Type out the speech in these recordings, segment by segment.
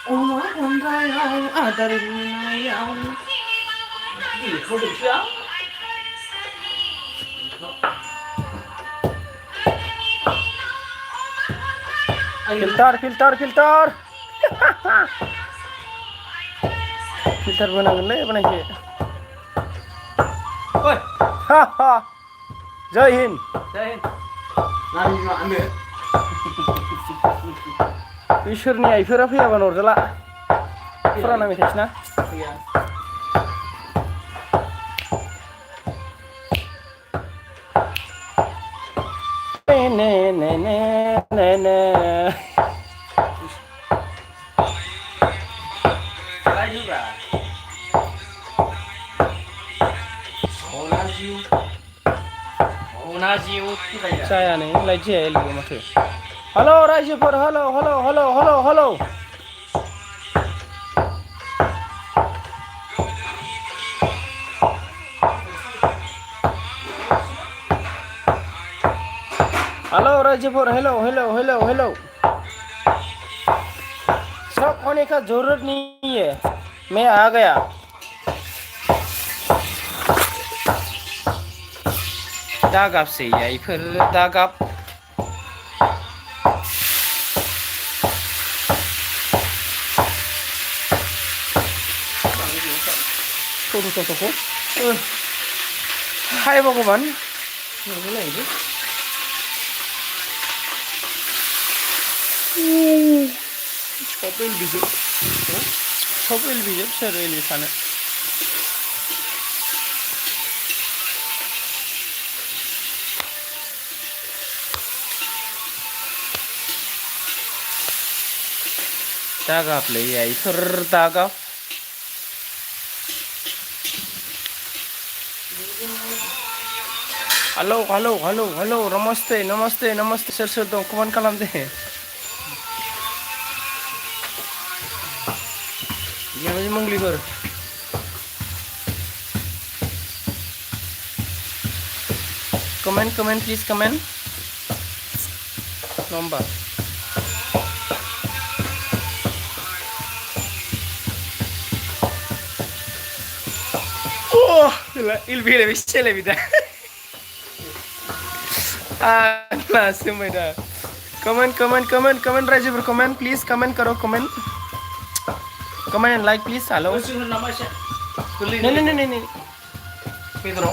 अमा गन्द्रायाव आदार रुनायाव बेखौ दोनसै filter filter filter बनागोनलै बनायसै ओइ जय हिन्द नानि मा आंनो इसोरनि आइफोरा फैयाबा अरजाला फुराना मेथाइसोना फैया ने ने ने ने ने रायजोब्रा सना जिउ जाया नै लाइट जाया लोगो माथो हेलौ रायजोफोर hello hello hello hello hello hello रायजोफोर हेलौ हेलौ हेलौ हेलौ सब होने का जरूरत नहीं है मैं आ गया दागाबसै आइफोर दागाब थ'थ'थ'खौ हाय भगवान सब एलबिजोब सोर एलबि थानो दागाबलै आइफोर दागाब हेलौ हेलौ हेलौ हेलौ नमस्ते नमस्ते नमस्ते सोर सोर दं कमेन्ट खालामदे बिहामजो मंग्लिफोर comment comment please comment number oh il vile bisele bida ah semai dah comment comment comment comment raja ber comment please comment karo comment comment and like please hello नहीं नहीं नहीं नहीं Pedro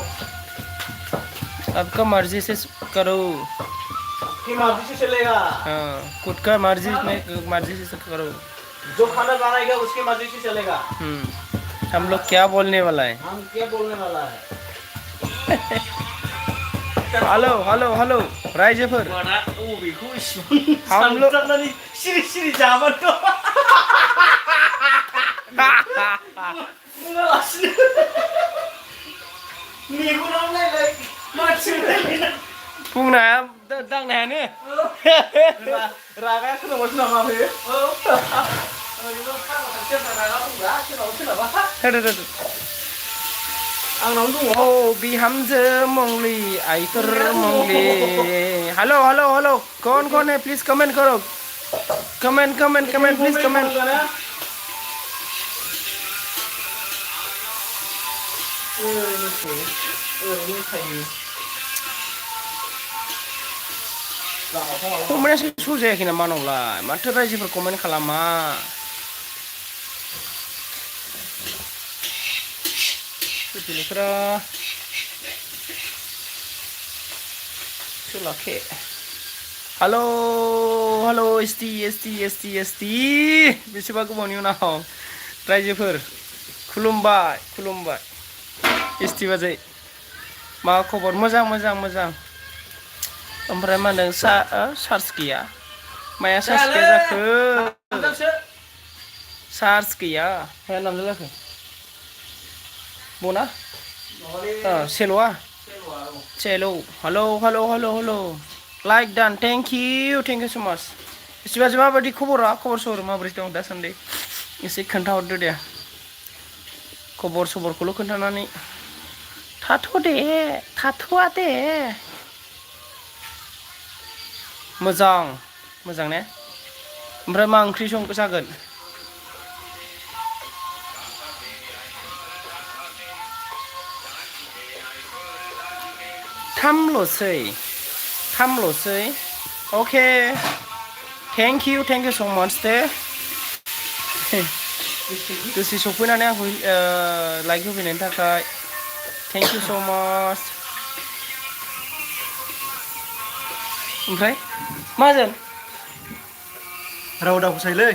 आपका मर्जी से करो की मर्जी से चलेगा हाँ खुद का मर्जी में मर्जी से करो जो खाना बनाएगा उसकी मर्जी से चलेगा हम लोग क्या बोलने वाला है हम क्या बोलने वाला है हेलो हेलो हेलो रायजोफोर बड़ा ओ बेखौ हम लोग सानफ्रामनानै सिरि सिरि जाबाथ' बुङालासिनो मेगनाव नायलाय मानसिफोर बुंनो हाया दांनो हायानो रागाया सोरनावबा सोरनावबा फैयो ओरैनो फाग्ला सासेया रागा दंब्रा सोरनावबा सोरनावबा आंनावनो दङ ओ बिहामजो मंगली आइफोर मंगली हेलो हेलो हेलो कौन कौन है प्लीज कमेंट करो comment comment comment please comment कमेन्टआसो श' जायाखै नामा नंलाय माथो रायजोफोर कमेन्ट खालामा बिदिनिफ्रा सोलाखे hello hello ST ST ST ST बेसेबा गोबावनि उनाव रायजोफोर खुलुमबाय खुलुमबाय एसटी बाजै मा खबर मोजां मोजां मोजां ओमफ्राय मा होनदों चार्ज गैया माया चार्ज गैया जाखो चार्ज गैया माया नामजा जाखो बना सेल'आ सेल' hello hello hello hello like done thank you so much एसेबाजो माबायदि खबरा खबर सबर माबोरै दं दासान्दि एसे खोन्थाहरदो दे खबर सबरखौल' खोन्थानानै थाथ'आ दे मोजां मोजां ने ओमफ्राय मा ओंख्रि जागोन थामल'सै अके थेंक इउ सो माच दे दसे सफैनानै आंखौ लाइक होफैनायनि थाखाय थेंक इउ सो माच ओमफ्राय माजों राव दाफुसायलै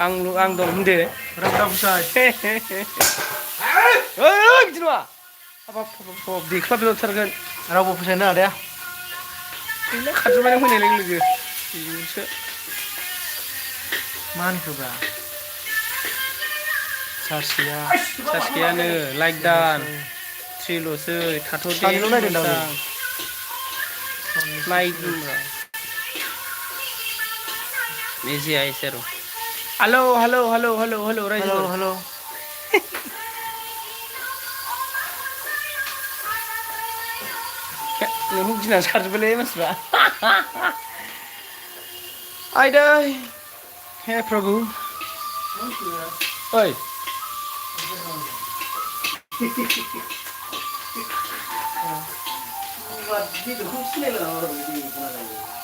आं दं होनदो राव दाफुसाय बिदि नङा हाबाब देख्लाबजोबथारगोन रावबो फसायनो नाङा दे गैला खारजोबनानै फैनाय लोगो बेसो मा होनखोब्रा चार्ज गैयानो लाइक दान 3ल'सै थाथ'दे सानैल' नायदों दां मोजां नायदोंब्रा बिजि आइसे र' हेलौ रायजोफोर हेलौ नोंखौ गिनानै सारजोब्बायलै मानसिफ्रा आयदै हे प्रभु ओइ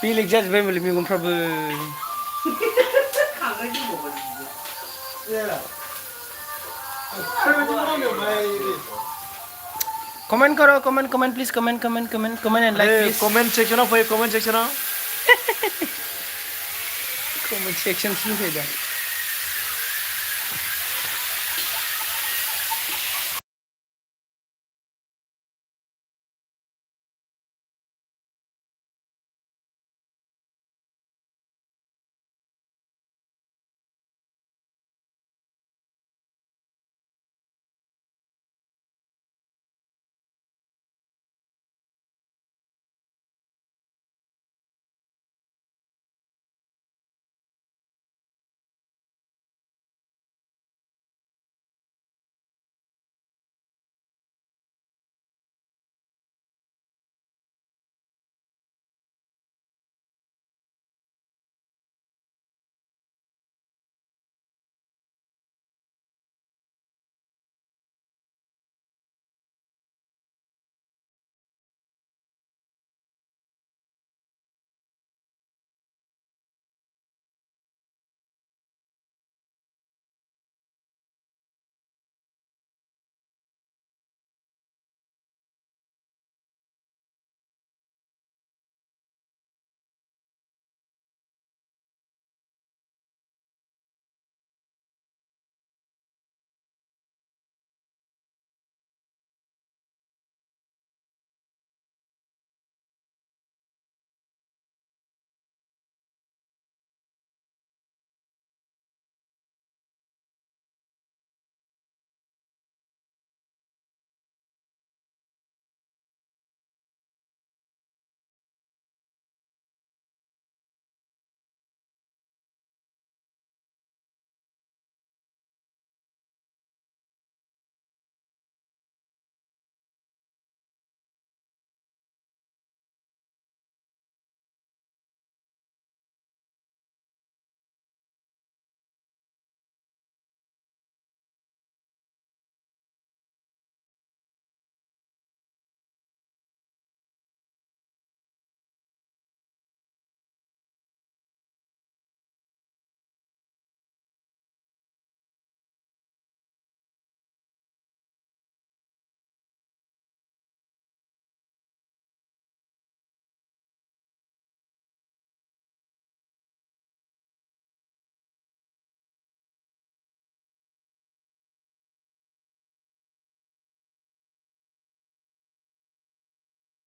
बेलेग जाजोब्बाय होनबालाय मेगनफ्राबो कमेंट करो comment please comment and like please comment सेक्शनाव फै कमेंट सेक्शनाव कमेंट सेक्शन शुरू हो जाए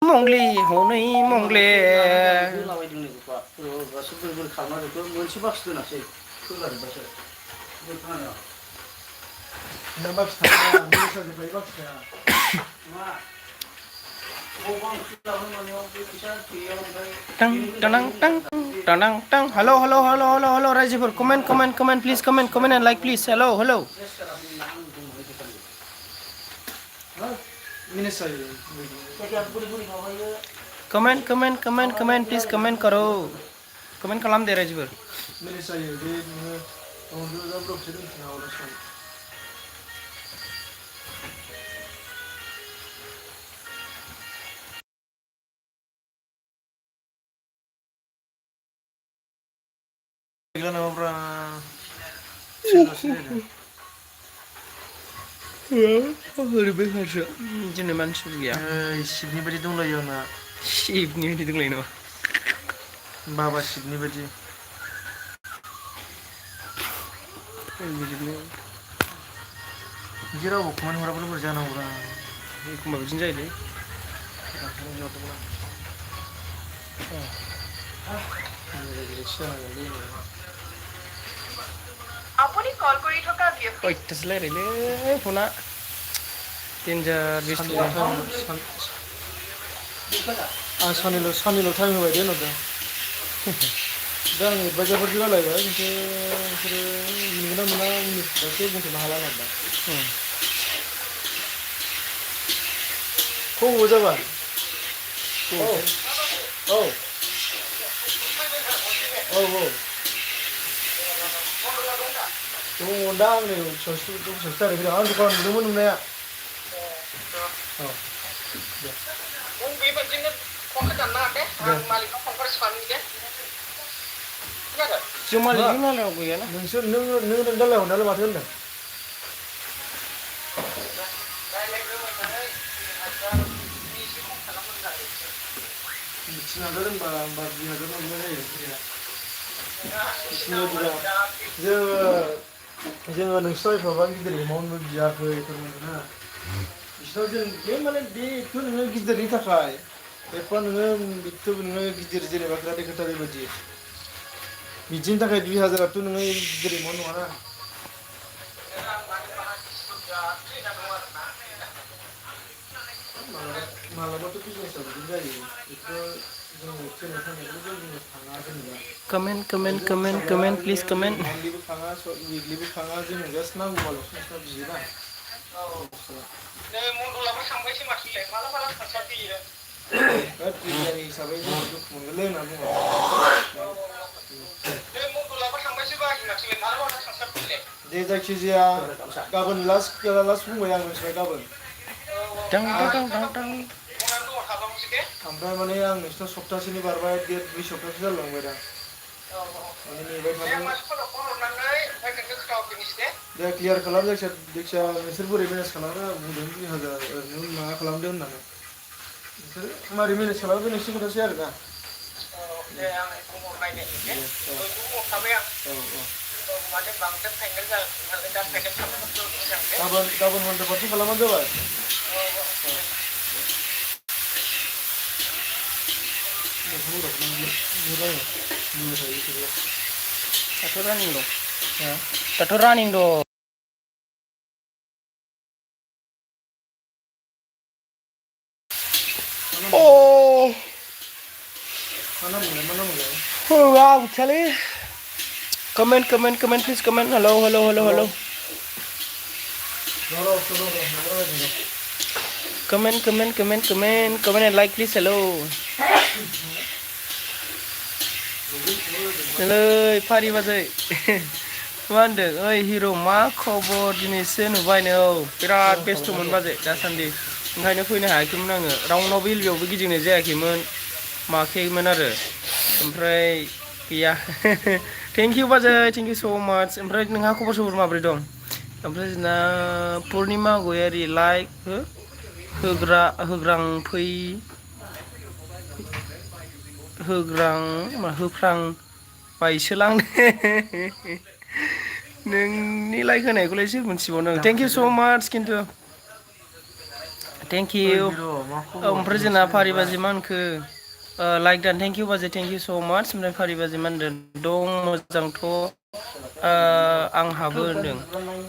मंगली हनै मंगले मोनसे बाक्स दोनासै खोलाजोब्बायसो नों बाक्स थाया जोब्बाय बाक्स थाया टं हेलो रायजोफोर comment please comment and like please hello comment please comment करो कमेंट खालाम दे रायजोफोर Gimana bro? ओरैबो होसो जोंनि मानसिफोर गैया Sibni bayi donglayo na. शिबनि बायदि दंलाय न Baba sibni bayi. बिदिनो Jirawo kuman harapan berjana bro. एखमबा बिदिनो जायोलै আপুনি কল কৰি থকা ব্যক্তি खयथासो रायलायलै फना डेन्जार बेस्थ' Sanilo time होबाय दे नोंदा दा आं बाजारफोरजों रायलायबाय खिन्थु बिसोरो मोनगोना मोना उननिफ्रायसो बुंथ'नो हाला नामा खबर जाबाय औ दङ दा आंनि ससे थारिख आं दखान नुदोंमोन नुनाया नों बेबायदिनो फनखौ दानना दे आं मालिकनाव फनखौ सिखारनि दे खोनादों जों मालिकजों रायलायाव गैयाना नोंसोर नों रायलायहरनायालाय माथो होनदों थिनादों होनबा 2,000 मोननाय जायो जोङो नोंसिनाव एफाबां गिदिर एमाउन्टबो बियाखै फोरमायना बिसिनाव जों बे माने बेथ' नोङो गिदिरनि थाखाय एफा नोङो गिदिर जेनेबा खोथा बेबायदि बिदिनि थाखाय 2,000आथ' नोङो गिदिर एमाउन्ट नङाना मालाबाथ' बिजनेसआ बिदिनो जायो बेखौ जोङो ट्रेनिं थांनायखौ जों बुंनो थाङा जेनेबा कमेन्ट प्लिज कमेन्ट मान्थलिबो खाङा उइकलिबो खाङा जोंनो जास्ट नांगौबाल'सो नोंसिना बियोना नै मन्दलाबो थांबायसो माथोलाय माला माला फैसा फैयो बिरियानि हिसाबै जों दुखु मोनगोनलै होनना बुङो नै मन्दलाबो थांबायसो बाहागि माथोलाय माला माला फैसा फैलाय दे जायखिजाया गाबोन लास्ट बुंबाय आं मिथिबाय गाबोन ओमफ्राय माने आं नोंसिनाव सप्तासेनि बारबाय 2 सप्तासो जालांबाय दा माने नेबाय थादों दे क्लियार खालाम जायखिया नोंसोर बोरै मेनेज खालामो आं बुंदों 2,000 ओरैनो माबा खालामदो होननानै नोंसोर मारै मेनेज खालामो बे नोंसिनि खोथासै आरोना दे आं बुंहरनायनि दे बुंहरखाबाय आं माने बांद्राय फाइनेल जागोन दा फाइनेल खालामनो गाबोन हन्ड्रेड पार्सेन्ट खालामबानो जाबाय दाथ' रानिं दं Oh, wow, Charlie. Comment, please comment. Hello. Comment and like, please. Hello. Hello, Pari Bazai. मा होनदों ओइ हिर' मा खबर दिनैसो नुबाय नो बिराद बेस्थ'मोन बाजै दासान्दि ओंखायनो फैनो हायाखैमोन आङो रावनावबो इलबियावबो गिदिंनाय जायाखैमोन माखैमोन आरो ओमफ्राय गैया थेंक इउ बाजै थेंक इउ स' माच ओमफ्राय नोंहा खबर सबर माबोरै दं ओमफ्राय जोंना पुर्निमा गयारि लाइक होफ्रां बायसोलांदे नोंनि लाइक होनायखौलाय सोर मोनथिबावनो थेंक इउ स' माच खिन्थु थेंक इउ ओमफ्राय जोंना फारिबाजि मा होनखो लाइक दान थेंक इउ बाजै थेंक इउ स' माच ओमफ्राय फारिबाजि मा होनदों दं मोजांथ' आंहाबो होनदों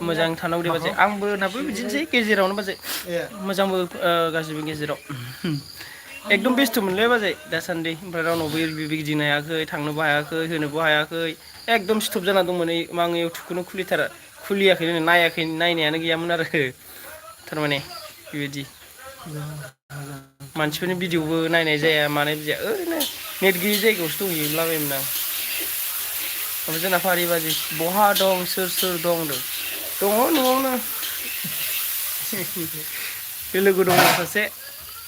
मोजां थानांगौ दे बाजै आंबोनाबो बिदिनोसै गेजेरावनो बाजै मोजांबो गासिबो गेजेराव एकदम बेस्थ' मोनलै बाजै दासान्दि ओमफ्राय रावनावबो गिदिंनो हायाखै थांनोबो हायाखै होनोबो हायाखै एकदम स्टप जाना दंमोन आं इउटुबखौनो खुलियाखै नायनायानो गैयामोन आरो थारमाने बेबायदि मानसिफोरनि भिडिअबो नायनाय जाया मानाय जाया ओरैनो नेट गैयि जायगायावसो दंहैलाबायोमोन आं ओमफ्राय जोंना फारिबाजि बहा दं सोर दं दङ न'आवनो बे लोगो दङ सासे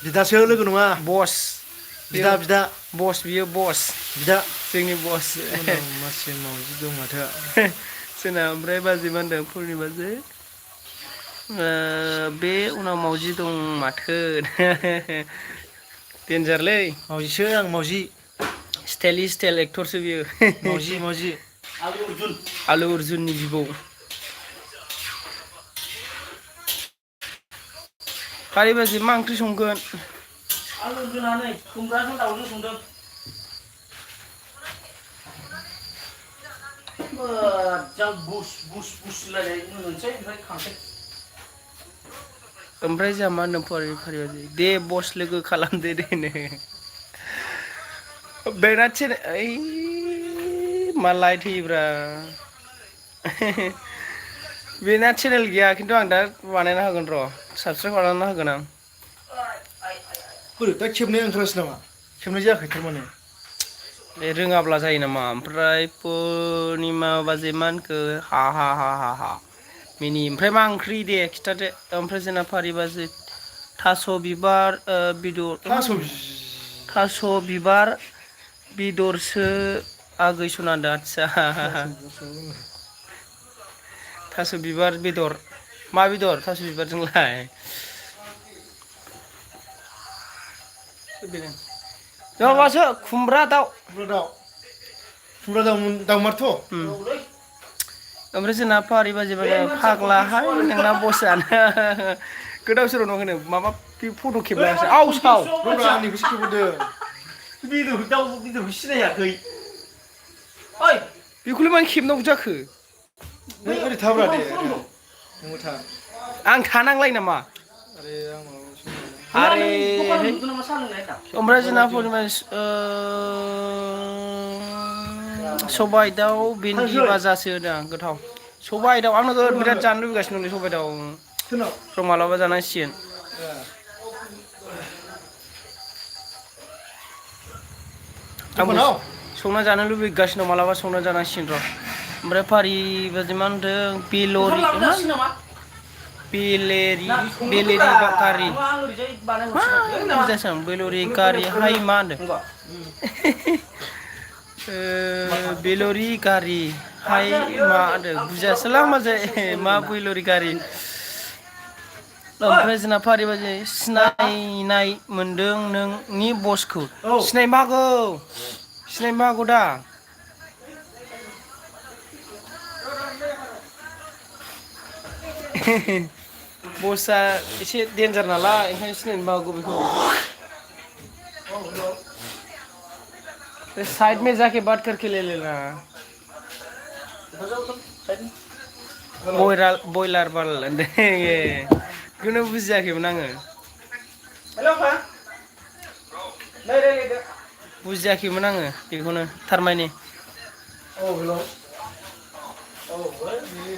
बिदासो लोगो नङा बस बिदा बिदा बस बियो बस बिदा जोंनि बस उनाव मासे मावजि दं माथो जोंना ओमफ्राय बाजै मा होनदों फुलनि बाजै बे उनाव मावजि दं माथो देनजारलै मावजिसो आं मावजि स्टाइल एक्टरसो बियो मावजि मावजि आलु अर्जुननि बिबौ फारि बाजै मा ओंख्रि संगोन आलु अर्जुना नै खुमब्राजों दाउजों संदों मोजां बुस बुस बुस लायनाय मोनसै ओमफ्राय खांसै ओमफ्राय जोंहा मा होनदों फारि बाजै दे बस लोगो खालामदो दे बेना ओइ मा लाइट होयोब्रा बेना चेनेल गैया खिन्थु आं दा बानायना होगोन र' साबसक्राइब खालामना होगोन आं बोरै दा खेबनाया ओंखारासै नामा खेबनाय जायाखै थारमाने बे रोङाब्ला जायो नामा ओमफ्राय पुर्निमा बाजै मा होनखो हा हा हा हा हा मिनि ओमफ्राय मा ओंख्रि दे खिथादो ओमफ्राय जोंना फारि बाजै थास' बिबार बेदर थास' बिबार बेदरसो आगै सनादो आदसा थास' बिबार बेदर मा बेदर थास' बिबारजोंलाय माबासो खुमब्रा दाउ दाउमारथ' ओमफ्राय जोंना फारि बाजै फाग्लाहाय नोंना बसआनो गोदाव सोराव होनो माबा फट' खेबलायासै आवसाव आंनिखौसो खेबहरदों बेदरखौ सिनायाखै ओइ बेखौलाय मानो खेबनांगौ जाखो नों ओरै थाब्रा दे नोंबो था आं थानांलाय नामा आरे आं आरे ओमफ्राय जोंना फुर्निमा सबाइ दाउ भिन्दि बाजासो होदों आं गोथाव सबाइ दाउ आं नोगोद बिराद जानो लुबैगासिनो दंलै सबाइ दाउ र' मालाबा जानांसिगोन आंबो संना जानो लुबैगासिनो दं मालाबा संना जानांसिगोन र' ओमफ्राय फारि बाजै मा होनदों बेलेरि कारि बेलरि कारि हाय मा होनदों बेलरि गारि हाय मा होनदों बुजियासैलां मा बेलरि गारि ओमफ्राय जोंना फारि बाजै सिनायनाय मोनदों नोंनि बसखौ सिनायनो हागौ दा बसआ एसे देन्जार नालाय ओंखायनो सिनायनोबो हागौ बेखौ साइड में जाके बात करके ले लेना बयलार बाल बेखौनो बुजियाखैमोन आङो बुजियाखैमोन आङो बेखौनो थारमाने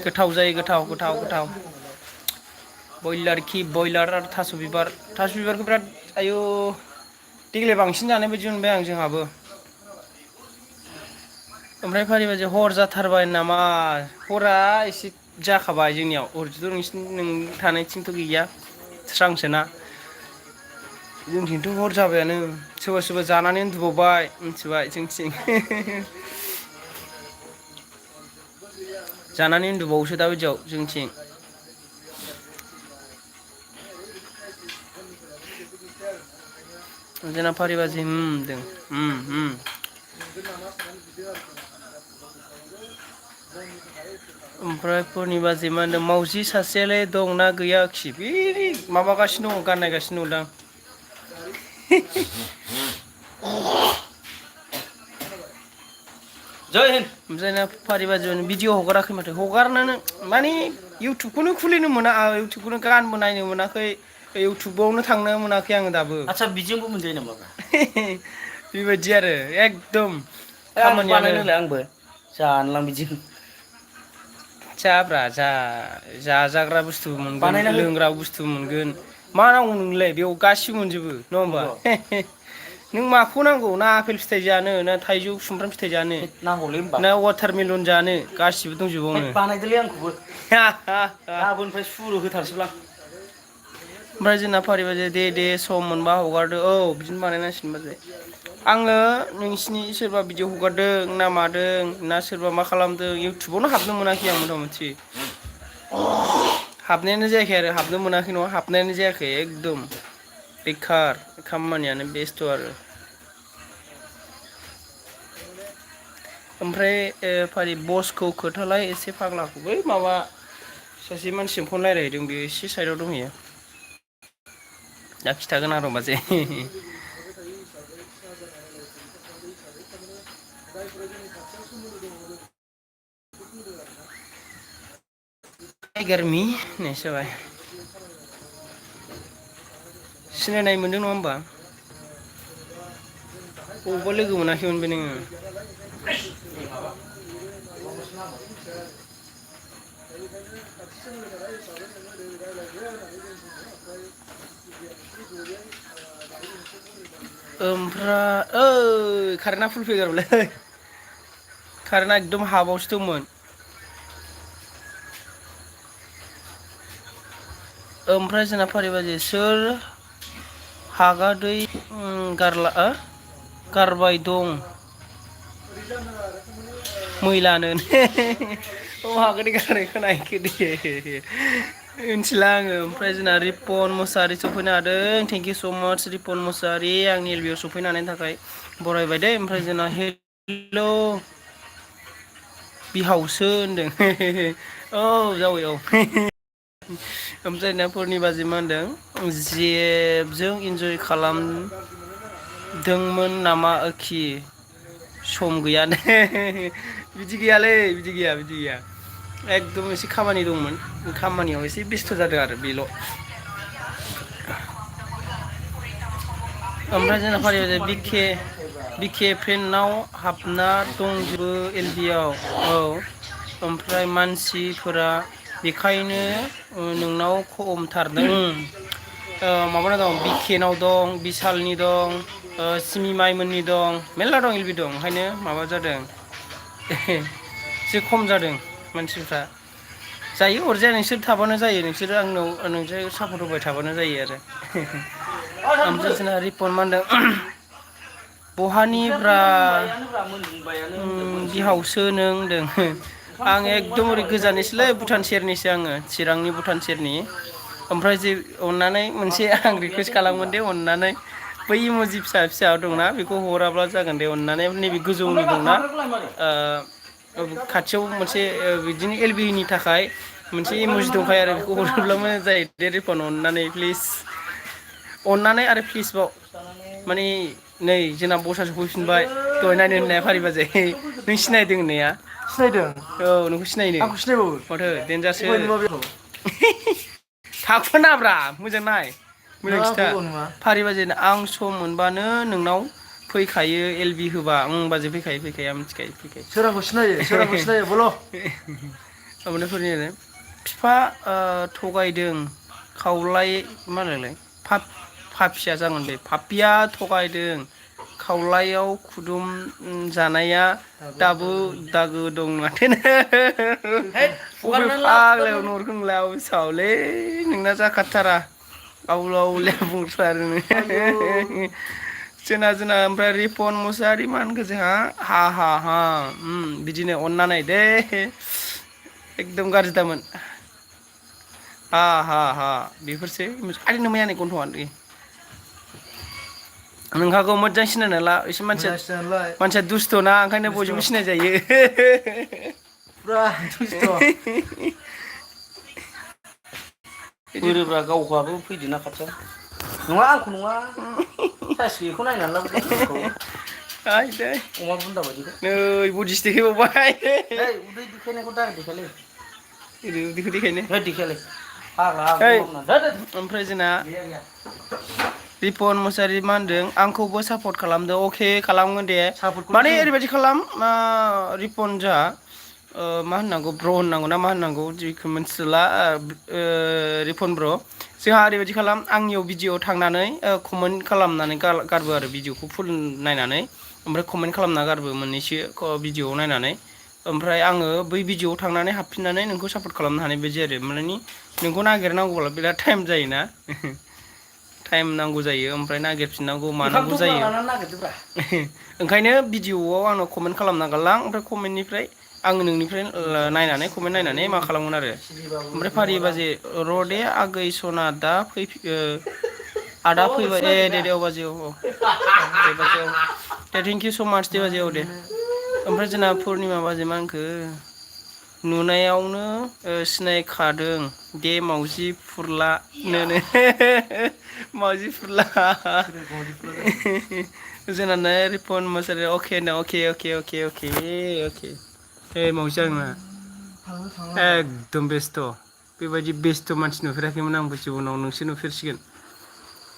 गोथाव जायो गोथाव बयलार आरो थास' बिबारखौ बिराद आयु देग्लाय बांसिन जानाय बायदि मोनबाय आं जोंहाबो ओमफ्राय फारि बाजै हर जाथारबाय नामा हरा एसे जाखाबाय जोंनियाव हरजोंथ' नों थानायथिंथ' गैया स्रांसोना जोंथिंथ' हर जाबायानो सोरबा जानानै उन्दुबावबाय मिथिबाय जोंथिं जानानै उन्दुबावोसो दा बायदियाव जोंथिं जोंना फारि बाजै होनदों ओमफ्राय पुर्नि बाजै मा होनदों मावजि सासेयालाय दंना गैया खि बे माबागासिनो दङ गान नायगासिनो दंदां जय हिन्द ओमफ्राय ना फारि बाजैमोन भिडिअ हगाराखै माथो हगारनोनो माने इउटुबखौनो खुलिनो मोना इउटुबखौनो गानबो नायनो मोनाखै इउटुबावनो थांनो मोनाखै आङो दाबो आच्छा बिजोंबो मोनजायो नामा बेबायदि आरो एकदम खामानियानो आंबो जानलां बिदि जाब्रा जाजाग्रा बुस्थु मोनगोन लोंग्रा बुस्थु मोनगोन मा नांगौ नोंनोलाय बेयाव गासिबो मोनजोबो नङा होमबा नों माखौ नांगौ ना आपेल फिथाइ जानो ना थाइजौ सुमफ्राम फिथाइ जानो नांगौलै होमबा ना वाटारमेलन जानो गासिबो दंजोबावनो बानायदोलै आंखौबो गाबोननिफ्राय सुरु होथारसैब्लां ओमफ्राय जोंना फारिबाजे दे सम मोनबा हगारदो औ बिदिनो बानायनांसिगोन बाजै आङो नोंसिनि सोरबा भिडिअ हगारदों ना मादों ना सोरबा मा खालामदों इउटुबावनो हाबनो मोनाखै आं मथा मथि हाबनायानो जायाखै आरो हाबनो मोनाखै नङा हाबनायानो जायाखै एकदम बेखार खामानियानो बेस्थ' आरो ओमफ्राय फारि बसखौ खोथालाय एसे फाग्लाखौ बै माबा सासे मानसिजों फन रायज्लायहैदों बेयो एसे साइडआव दंहैयो दा खिथागोन आरो बाजै गर्मी होननायसो जाबाय सिनायनाय मोनदों नङा होमबा बबावबा लोगो मोनाखैमोन बे नोङो ओमफ्राय कारेन्टआ फुल फैगारबायलै कारेन्टआ एकदम हाबावसो दंमोन ओमफ्राय जोंना फारिबाजे सोर हागादै गारबाय दं मैलानो हागोदै गारनाय खोनाहैखो दे मिथिला आङो ओमफ्राय जोंना रिपन मुसाहारि सफैनो हादों थेंकिउ स' माच रिपन मुसाहारि आंनि एलबिआव सफैनो हानायनि थाखाय बरायबाय दे ओमफ्राय जोंना हेल' बिहावसो होनदों औ जावै औ ओमफ्राय ना पुर्निबाजै मा होनदों जेबजों इन्जय खालामदोंमोन नामा आखि सम गैयानो बिदि गैयालै बिदि गैया एकदम एसे खामानि दंमोन खामानियाव एसे बेस्थ' जादों आरो बेल' ओमफ्राय जोंना फारिबाय बिके फ्रेन्डनाव हाबना दंजोबो एलबिआव औ ओमफ्राय मानसिफोरा बेखायनो नोंनाव खमथारदों माबानाव दं बिकेनाव दं बिशालनि दं सिमि माइमोननि दं मेरला दं एलबि दं ओंखायनो माबा जादों एसे खम जादों मानसिफ्रा जायो अरजाया नोंसोर थाबानो जायो नोंसोरो आंनाव नोंसोर सापर्ट होबाय थाबानो जायो आरो ओमफ्राय जोंना रिपर्ट मा होनदों बहानिब्रा बिहावसो नों होनदों आं एकदम ओरै गोजाननिसोलै भुटान सेरनिसो आङो चिरांनि भुटान सेरनि ओमफ्राय जे अननानै मोनसे आं रिकुवेस्ट खालामगोन दे अननानै बै इमजि फिसा फिसा दंना बेखौ हराब्ला जागोन दे अननानै नैबे गोजौनि दंना खाथियाव मोनसे बिदिनो एलबि नि थाखाय मोनसे इमजि दंखायो आरो बेखौ हरोब्ला मोजां जायो दे रिफन अननानै प्लिज अननानै आरो प्लिजबाव माने नै जोंना बसआ सफैफिनबाय दहाय नायनो होननाया फारिबाजै नों सिनायदों होननाया सिनायदों औ नोंखौ सिनायनो आंखौ सिनायबावो माथो देनजारसो बबेनि माबायाव थाखुमानाब्रा मोजां नाय नों मोजां आंखौ खिथा नङा फारिबाजै आं सम मोनबानो नोंनाव फैखायो एलबि होबा बाजै फैखायो आं मिथिखायो सोर आंखौ सिनायो बल' माबाफोरनि आरो बिफा थगायदों खावलाय मा होनोलाय पापिया जागोन बे पापिया थगायदों खावलायाव खुदुम जानाया दाबो दागो दं माथो बबे फाग्लायाव नरखौ नोंलाय आवै सावलै नोंना जाखाथारा आवल' आवलिया बुंथारो जोंना ओमफ्राय रिपन मुसाहारि मा होनखो जोंहा हा बिदिनो अननानै दे एकदम गाज्रि दामोन हा बेफोरसो आरो नोमायानो गन्थ'आ नोंखाखौ मोजां सिनायना ला एसे मोजांसिनालाय मानसिया दुस्थ'ना ओंखायनो दुस्थ' बयजोंबो सिनायजायो फुरा दुस्थ' बोरोब्रा गावहाबो फैदोना खाथियाव नङा आंखौ नङा साइस गैयिखौ नायनानै लाबोदों आंखौ अमा बुन्दा बायदिखौ नै बडिसो देखायबावबाय उदै देखायनायखौ दा देखायलै उदैखौ देखायनो देखायलै फाग्ला ओमफ्राय जोंना रिपन मुसाहारि मा होनदों आंखौबो सापर्ट खालामदो अके खालामगोन दे माने ओरैबायदि खालाम रिपन जा मा होननांगौ ब्र होननांगौ ना मा होननांगौ जिखौ मिथिला रिपन ब्र जोंहा ओरैबायदि खालाम आंनियाव भिडिअ थांनानै कमेन्ट खालामनानै गारबो आरो भिडिअखौ फुल नायनानै ओमफ्राय कमेन्ट खालामना गारबो मोननैसो भिडिअ नायनानै ओमफ्राय आङो बै भिडिअआव थांनानै हाबफिननानै नोंखौ सापर्ट खालामनो हानाय बायदि आरो माने नोंखौ नागिरनांगौब्ला बिराद टाइम जायोना टाइम नांगौ जायो ओमफ्राय नागिरफिननांगौ मानांगौ जायो लानानै नागिरदोब्रा ओंखायनो भिडिअआव आंनो कमेन्ट खालामना गालां ओमफ्राय कमेन्टनिफ्राय आङो नोंनिफ्राय नायनानै कमेन्ट नायनानै मा खालामगोन आरो ओमफ्राय फारि बाजे रडे आगै सना दा आदा फैबाय ए दे औ बाजै औ दे बाजै औ दे थेंक इउ स' माच दे बाजै औ दे ओमफ्राय जोंना पुर्निमा बाजै मा होनखो नुनायावनो सिनायखादों दे मावजि फुरला नो मावजि फुरला जोंना रिपन मोसारि अके होनदों अके ए मावजि आंना एकदम बेस्थ' बेबायदि बेस्थ' मानसि नुफेराखैमोन आंबो जिबनाव नोंसो नुफेरसिगोन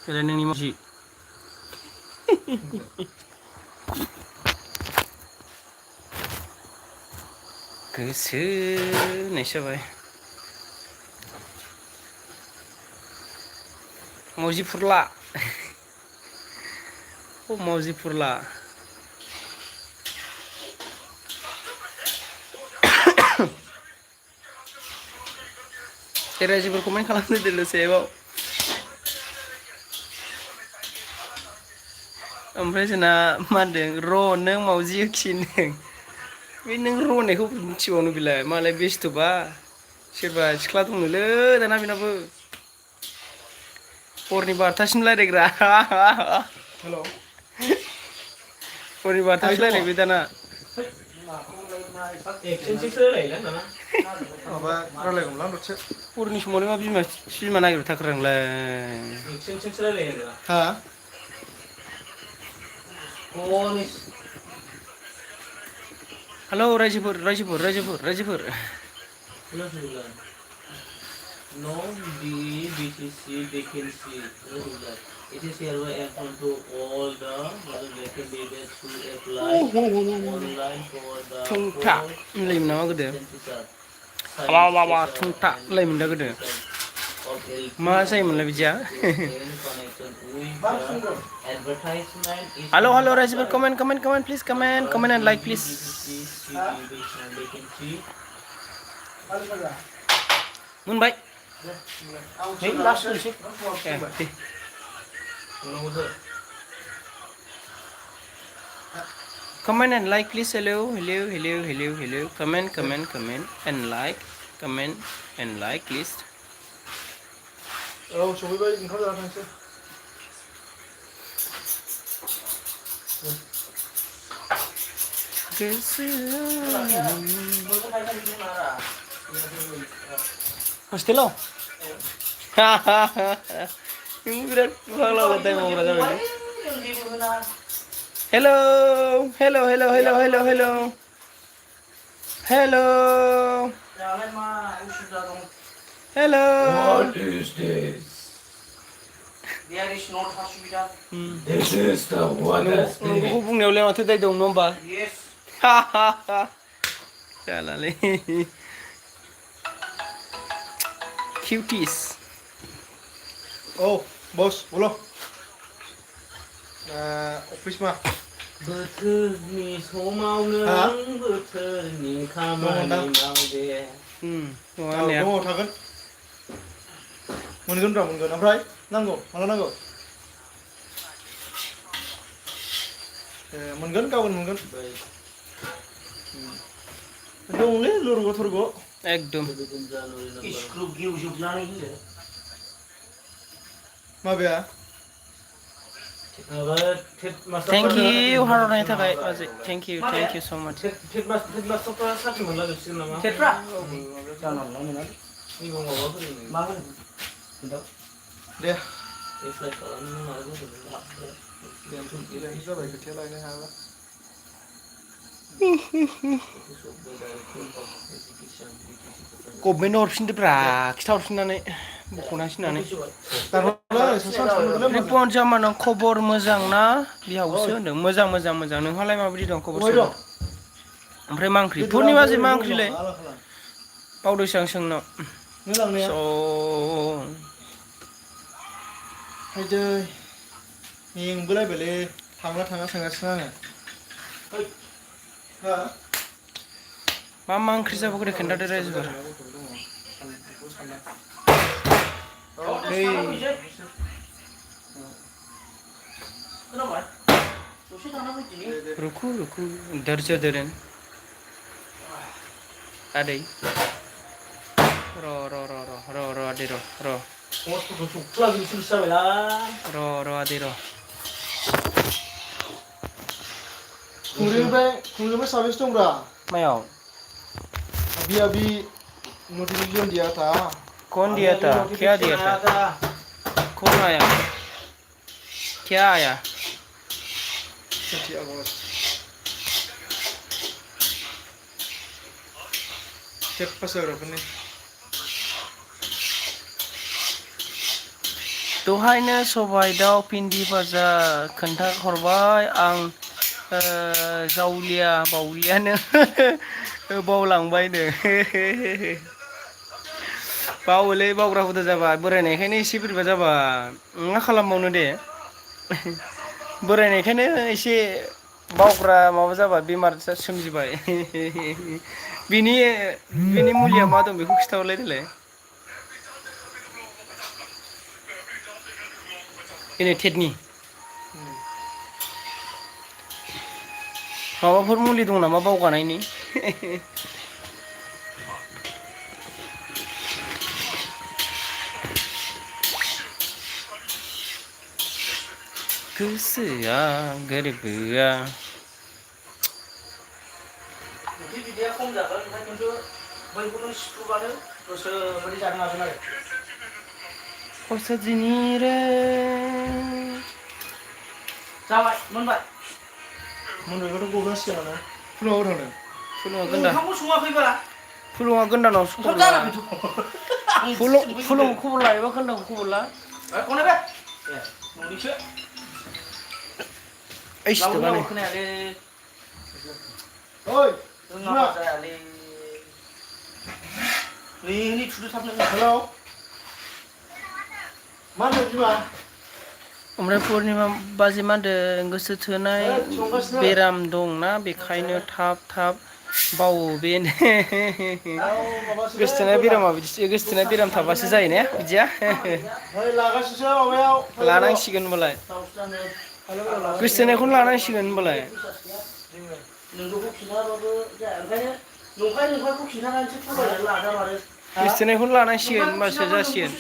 बेलाय नोंनि मावजि गोसो होननायसो जाबाय मावजि फुरला मावजि फुरला रायजोफोर कमेन्ट खालामनो दोननोसै बाव ओमफ्राय जोंना मा होनदों र' नों मावजि होखिनदों बे नों र' होननायखौ मिथिबावनो बेलाय मालाय बेस्थ'बा सोरबा सिख्ला दंनोलै दाना बेनाबो हरनि 12थासिम रायलायग्रा हेल' हरनि 12थासो रायलायबाय दाना माबा रायलायगौमोनलां दसे हरनि समावनो मा बिमा नागिरबाय थाखो नोंलाय हा हेलौ रायजोफोर No BTC vacancy regular. It is hereby informed to all the vacant candidates to apply online for the थुंथा होनलायोमोन नामा गोदो थुंथा होनलायोमोन दा गोदो मा जायोमोनलाय बिदिया हेलौ रायजोफोर comment please comment and like please मोनबाय comment and like please hello comment and like please औ सफैबाय ओंखाम जाना थांसै hostel ini birat kalau tayo mo berada ini hello What is this? There is not hospital. This is the water. Nunggu bungnya oleh waktu tadi dong nomba. Yes. Jalan le. Cuties. Oh, bos, bolo. Office mah. बोथोरनि समावनो बोथोरनि खामानि मावदे दङ थागोन मोनगोन ओमफ्राय नांगौ माला नांगौ मोनगोन गाबोन मोनगोन दंलै लुरग' थुरग' एकदम स्क्रुप गेवजोबनानै होयो माबाया thank you हारनायनि थाखाय thank you so much tetra जानला मोना मा होनो दे एप्लाइ खालामनो माबा जाबाय खोथिया लायनो हायाबा गभमेन्ट हरफिनदोब्रा खिथा हरफिननानै बख'नांसिननानै रिपन जामानो खबर मोजां ना बिहावसो होनदों मोजां नोंहालाय माबायदि दं खबर सबर ओमफ्राय मा ओंख्रि पुर्निमाजों मा ओंख्रिलाय बावदोंसो आं सोंनो फैदो मेंबोलायबायलै थांना थाङा सोंगासिनो आङो मा ओंख्रि जाबोखो दे खोन्थादो रायजोफोर खोनाबाय दसे थाना फैदिनि रुकु रुकु धैर्य धोरेन आदै र आदै र खस्थ'खौ सौख्ला बिसोरसो जाबायला आदै र खुंजोबबाय साबेसे दंब्रा मायाव अभी नोटिफिकेशन दिया था कौन दिया था क्या दिया था कौन आया क्या आया 30 August cek pas berapa nih दहायनो सबाय दाउ भिन्दि भाजा खोन्था हरबाय आं बावलियानो बावलांबायनो बावोलै बावग्रा हुदा जाबाय बोरायनायखायनो एसे बोरैबा जाबाय मा खालामबावनो दे बोरायनायखायनो एसे बावग्रा माबा जाबाय बेमार सोमजिबाय बिनि मुलिया मा दं बेखौ खिथाहरलाय देलाय इउनाइटेडनि माबाफोर मुलि दं नामा बावगानायनि गोसोआ गोरबोआ बिदैया खम जागोन ओमफ्राय खिन्थु बैखौनो सिफ्रुबानो गोसो बायदि जानो हागोन आरो खसदिनि रे जाबाय मोनबाय मोनबायबाथ' गगासिनो फुङाव थांदों फुलुङा गोन्दा ओंखामखौ सङाखैबा फुलुङा गोन्दानाव खबर ला फुलुं खबर लायोबा गोन्दाखौ खबर ला खने बे न'निसो ओइ सिथोबानो खोनायालै ओइ रोङाबा जायालै नै थुदो थाबनो हेलौ मा होनदों बिमा ओमफ्राय पुर्निमा बाजै मा होनदों गोसो थोनाय बेराम दंना बेखायनो थाब बावो बे गोसोथोनाय बेरामा बिदिसो गोसोथोनाय बेराम थाबासो जायो ने बिदिया लागासिनोसो माबायाव लानांसिगोन होनबालाय गोसोथोनायखौनो लानांसिगोन होनबालाय नोंखौ खिन्थाबाबो जाया ओंखायनो नंखायखौ खिन्थानानैसो थगायनानै लाजा मारो गोसोथोनायखौनो लानांसिगोन होनबासो जासिगोन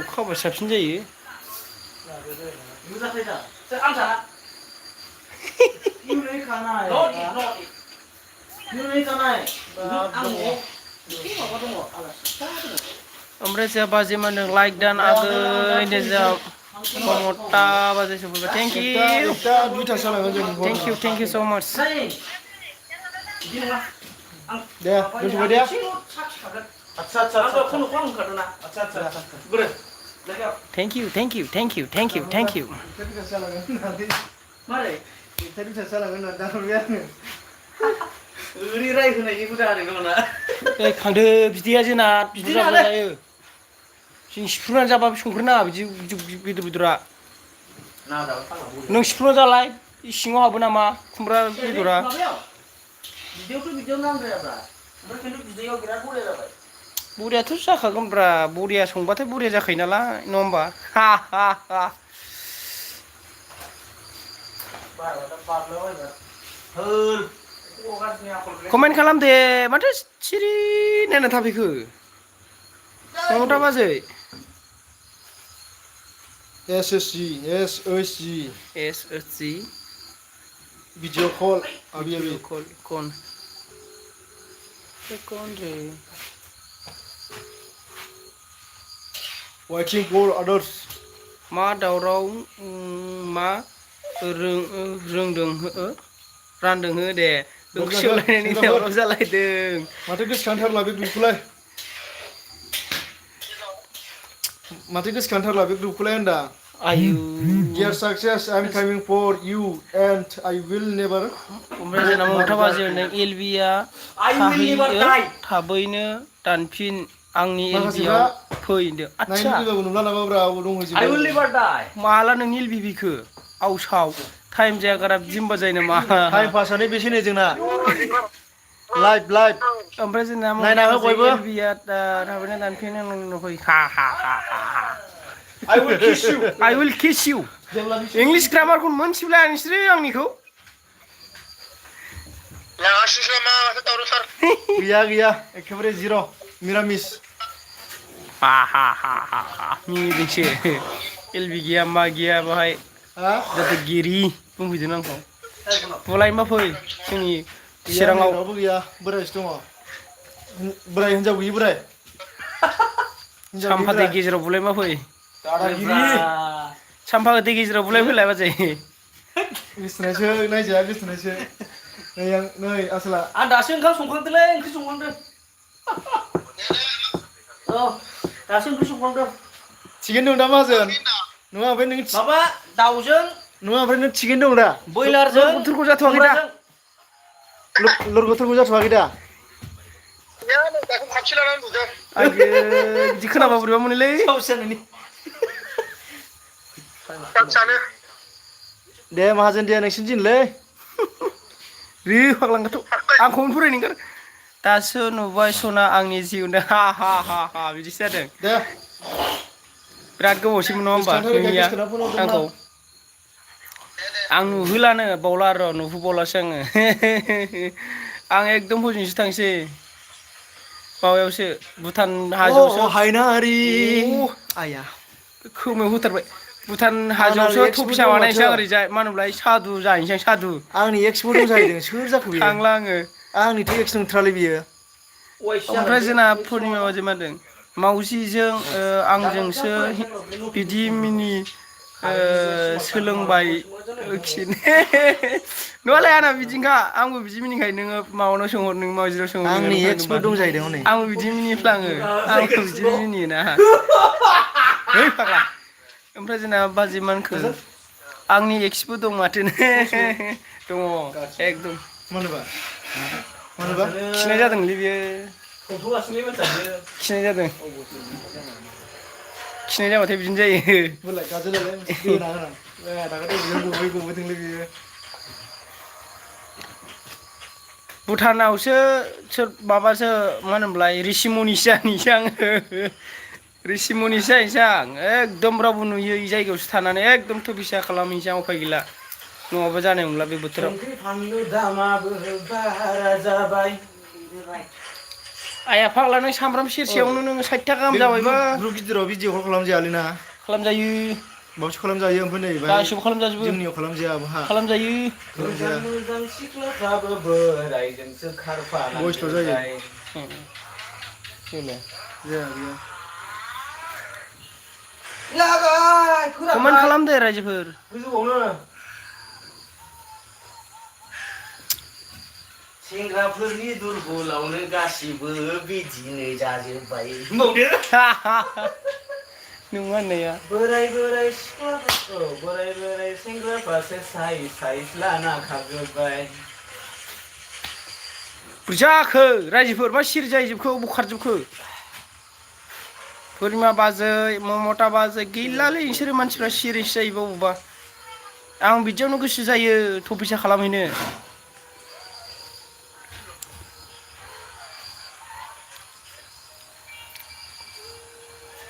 अखा हाबा साबसिन जायो ओमफ्राय जोंहा बाजै मा होनदों लाइक दान आगैनो जोंहा ममता बाजै सफैबाय थेंक इउ स' माच दे दोनथ'बाय दे थेंक इउ मारै जालांगोन होननानै दाहरबाय आङो ओरै रायहोनायनि हुदा आरो गावना खांदो बिदैया जोंना बुरजा जायो जों सिफ्रुनानै जाबा संख्रि नाङा बिदि बेदरा नों सिफ्रुना जालाय सिङाव हाबो नामा खुमब्रा बेदरा बिदियाव नांद्रायाब्रा ओमफ्राय खिन्थु बिदैयाव बिराद बरिया जाबाय बरियाथ' जाखागोनब्रा बरिया संबाथाय बरिया जाखायो नालाय नङा होमबा कमेन्ट खालाम दे माथो सिरि नायना थाफैखो ममता बाजै SSG वीडियो कॉल अभी कौन रे waiting for others मा दावराव मा रानदों हो दे ओंख्रि सोलायनायनि दावराव जालायदों माथो गोसोखांथारला बे ग्रुपखौलाय होनदां आयु Dear success, I'm coming for you and I will never ओमफ्राय जोंना ममता बाजै होनदों एलबिया थाबैनो दानफिन आंनि एलबियाव फैदो आच्छा माला नोंनि एलबि बिखो आवसाव टाइम जायागारा बिदि होनबा जायो नामा टाइम पासआनो बेसोनो जोंना लाइभ लाइभ ओमफ्राय जोंना नायना हो बयबो। बिया थाबैनो दानफिनो फै हा हा हा हा हा I will kiss you I will kiss you English ग्रामारखौ मोनथिब्ला नोंसोरो आंनिखौ Langsung sama taruh sar. गैया एखेबारे जिर' मिरामिस हा हा हा हा हा मिनिदोंसो एलबि गैया मा गैया बाहाय हा जाहाथे गिरि बुंफैदों आंखौ बुलायनोबा फै जोंनि गैया नै चिराङाव रावबो गैया बोरायसो दङ बोराय हिनजाव गैयि बोराय हिनजाव गैयि सामफा दै बोराय गेजेराव बुलायनोबा फै दादागिरि सामफा दै गेजेराव बुलाय फैलाय बाजै गोसथोनायसो नायजाया गोसथोनायसो नै आसोला आं दासो ओंखाम संखांदोंलै ओंख्रि संखांदों औ दासो ओंख्रि संखांदों थिगैनो दं दा माहाजोन नङा ओमफ्राय नों माबा दाउजों नङा ओमफ्राय नों थिगैनो दं दा बयलारजों बोथोरखौ जाथ'वाखै दा लरगथरखौ जाथ'वाखै दा Ya, aku kapsul anak muda. आयो बिदि खोनाबा बोरैबा मोनोलै Kapsalnya. दे माहाजोन दे नोंसिनि दिनलै रे फाग्लांगाथ' आंखौनो फरायनो ओंखार दासो नुबाय सना आंनि जिउनो हा हा हा हा बिदिसो जादों दे बिराद गोबावसैमोन नङा होमबा गोसोखांथारबाय नोंनिया गोसोखांना फन हरदोंमोन आंखौ आं नुहोलानो बावला र' नुहोबावलासो आङो आं एकदम हजोंसो थांसै माबायावसो भुटान हाजोआवसो अ हायनारि अ आया खोमायाव होथारबाय भुटान आंना हाजोआवसो एक्सबो थफिसा दं बानायनोसै माथो आं ओरैजाय मा होनोमोनलाय सादु जाहैनोसै आं सादु आंनि एक्सबो दं जाहैदों सोर जाखो बेयो थांला आङो आंनिथ' एक्स नंथारालै बियो ओमफ्राय जोंना पुर्निमा बाजै मा होनदों मावजिजों आंजोंसो बिदि मिनि सोलोंबाय खिनो नङालै आंना बिदिनोखा आंबो बिदि मिनिखायो नोङो माबानाव सोंहर नों मावजिनाव सोंहर नोङो आंनि नों एक्सबो थांदोंबा दं जाहैदों हनै आंबो बिदि मिनिफ्लाङो आंबो बिदिनो मिनियोना है फाग्ला ओमफ्राय जोंना बाजै मा होनखो आंनि एक्सबो दं माथो दङ एकदम मानोबा मानोबा खिनाय जादोंलै बियो खिनाय जादों खिनाय जाबाथाय बिदिनो जायो बोलाय गाजोलालाय मोनसे दै होना होना दाख्लै दैजों गबोदोंलै बियो भुटानावसो सोर माबासो मा होनोमोनलाय रिसिमनिसो जाहैनोसै आङो रिसिमनिसो जाहैनोसै आं एकदम रावबो नुयै जायगायावसो थानानै एकदम थफिसा खालामहैनोसै आं उफाय गैला नङाबा जानाय नंला बे बोथोराव संख्रि फानलु दामाबो बारा जाबाय आइया फाग्ला नों सामब्राम सेरसेयावनो नोङो 60 थाखा गाहाम जाबायबा ग्रुप गिदिराव भिडिअ कल खालामजायालै ना खालामजायो बावसो खालामजायो ओमफ्राय नै बाहाय गासिबो खालामजाजोबो जोंनियाव खालामजाया बाहा खालामजायो खालामजाया मोजां सिख्लाफ्राबो बोरायजोंसो बयसल' जायो खारफानांगौ जाया गैया कमेन्ट खालामदो रायजोफोर गोजौआवनो सेंग्राफोरनि दुरबलावनो गासिबो बिदिनो जाजोब्बाय नों होननाया बोराय सिख्लाफोरखौ बोराय सेंग्राफ्रासो साइज लाना खारजोब्बाय बोरै जाखो रायजोफोर मा सिरि जाहैजोबखो अबाव खारजोबखो पुर्निमा बाजै ममता बाजै गैलालै नोंसोरो मानसिफ्रा सिरिसो जायोबा अबावबा आं बिदियावनो गोसो जायो थफिसा खालामहैनो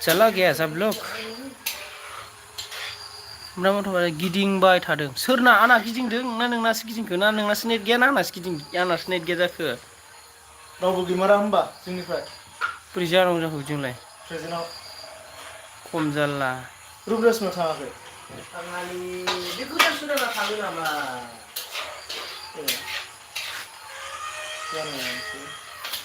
चला गया सब लोग ओमफ्राय मथा गिदिंबाय थादों सोरना आंना गिदिंदों ना नोंनासो गिदिंखो ना नोंनासो नेट गैया ना आंनासो गिदिंदों आंनासो नेट गैया जाखो रावबो गैमारा होमबा जोंनिफ्राय बोरै जानांगौ जाखो बिदिजोंलाय प्रेजेन्टआव खम जारला रुबराजनाव थाङाखै थाङालि बे गोदान सोराङा थाङो नामा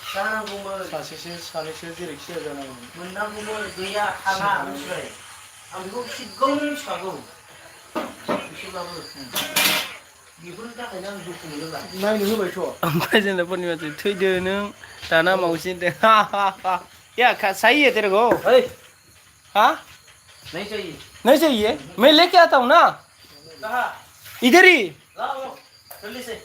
जानांगौमोन सासेसो सानैसो जेरैखि जाया जानांगौमोन मोननांगौमोन गैया थाङा मिथिबाय आं बेखौ सिगाङावनो मिथिखागौ एसेब्लाबो बेफोरनि थाखायनो आं दुखु मोनोब्रा नायनो होबायथ' ओमफ्राय जोंना पुर्निमाजों थैदो नों दाना मावजि होनदों हा हा हा या सही है तेरे को हाँ नहीं चाहिए नहीं चाहिए मैं लेके आता हूँ ना कहा इधर ही लाओ जल्दी से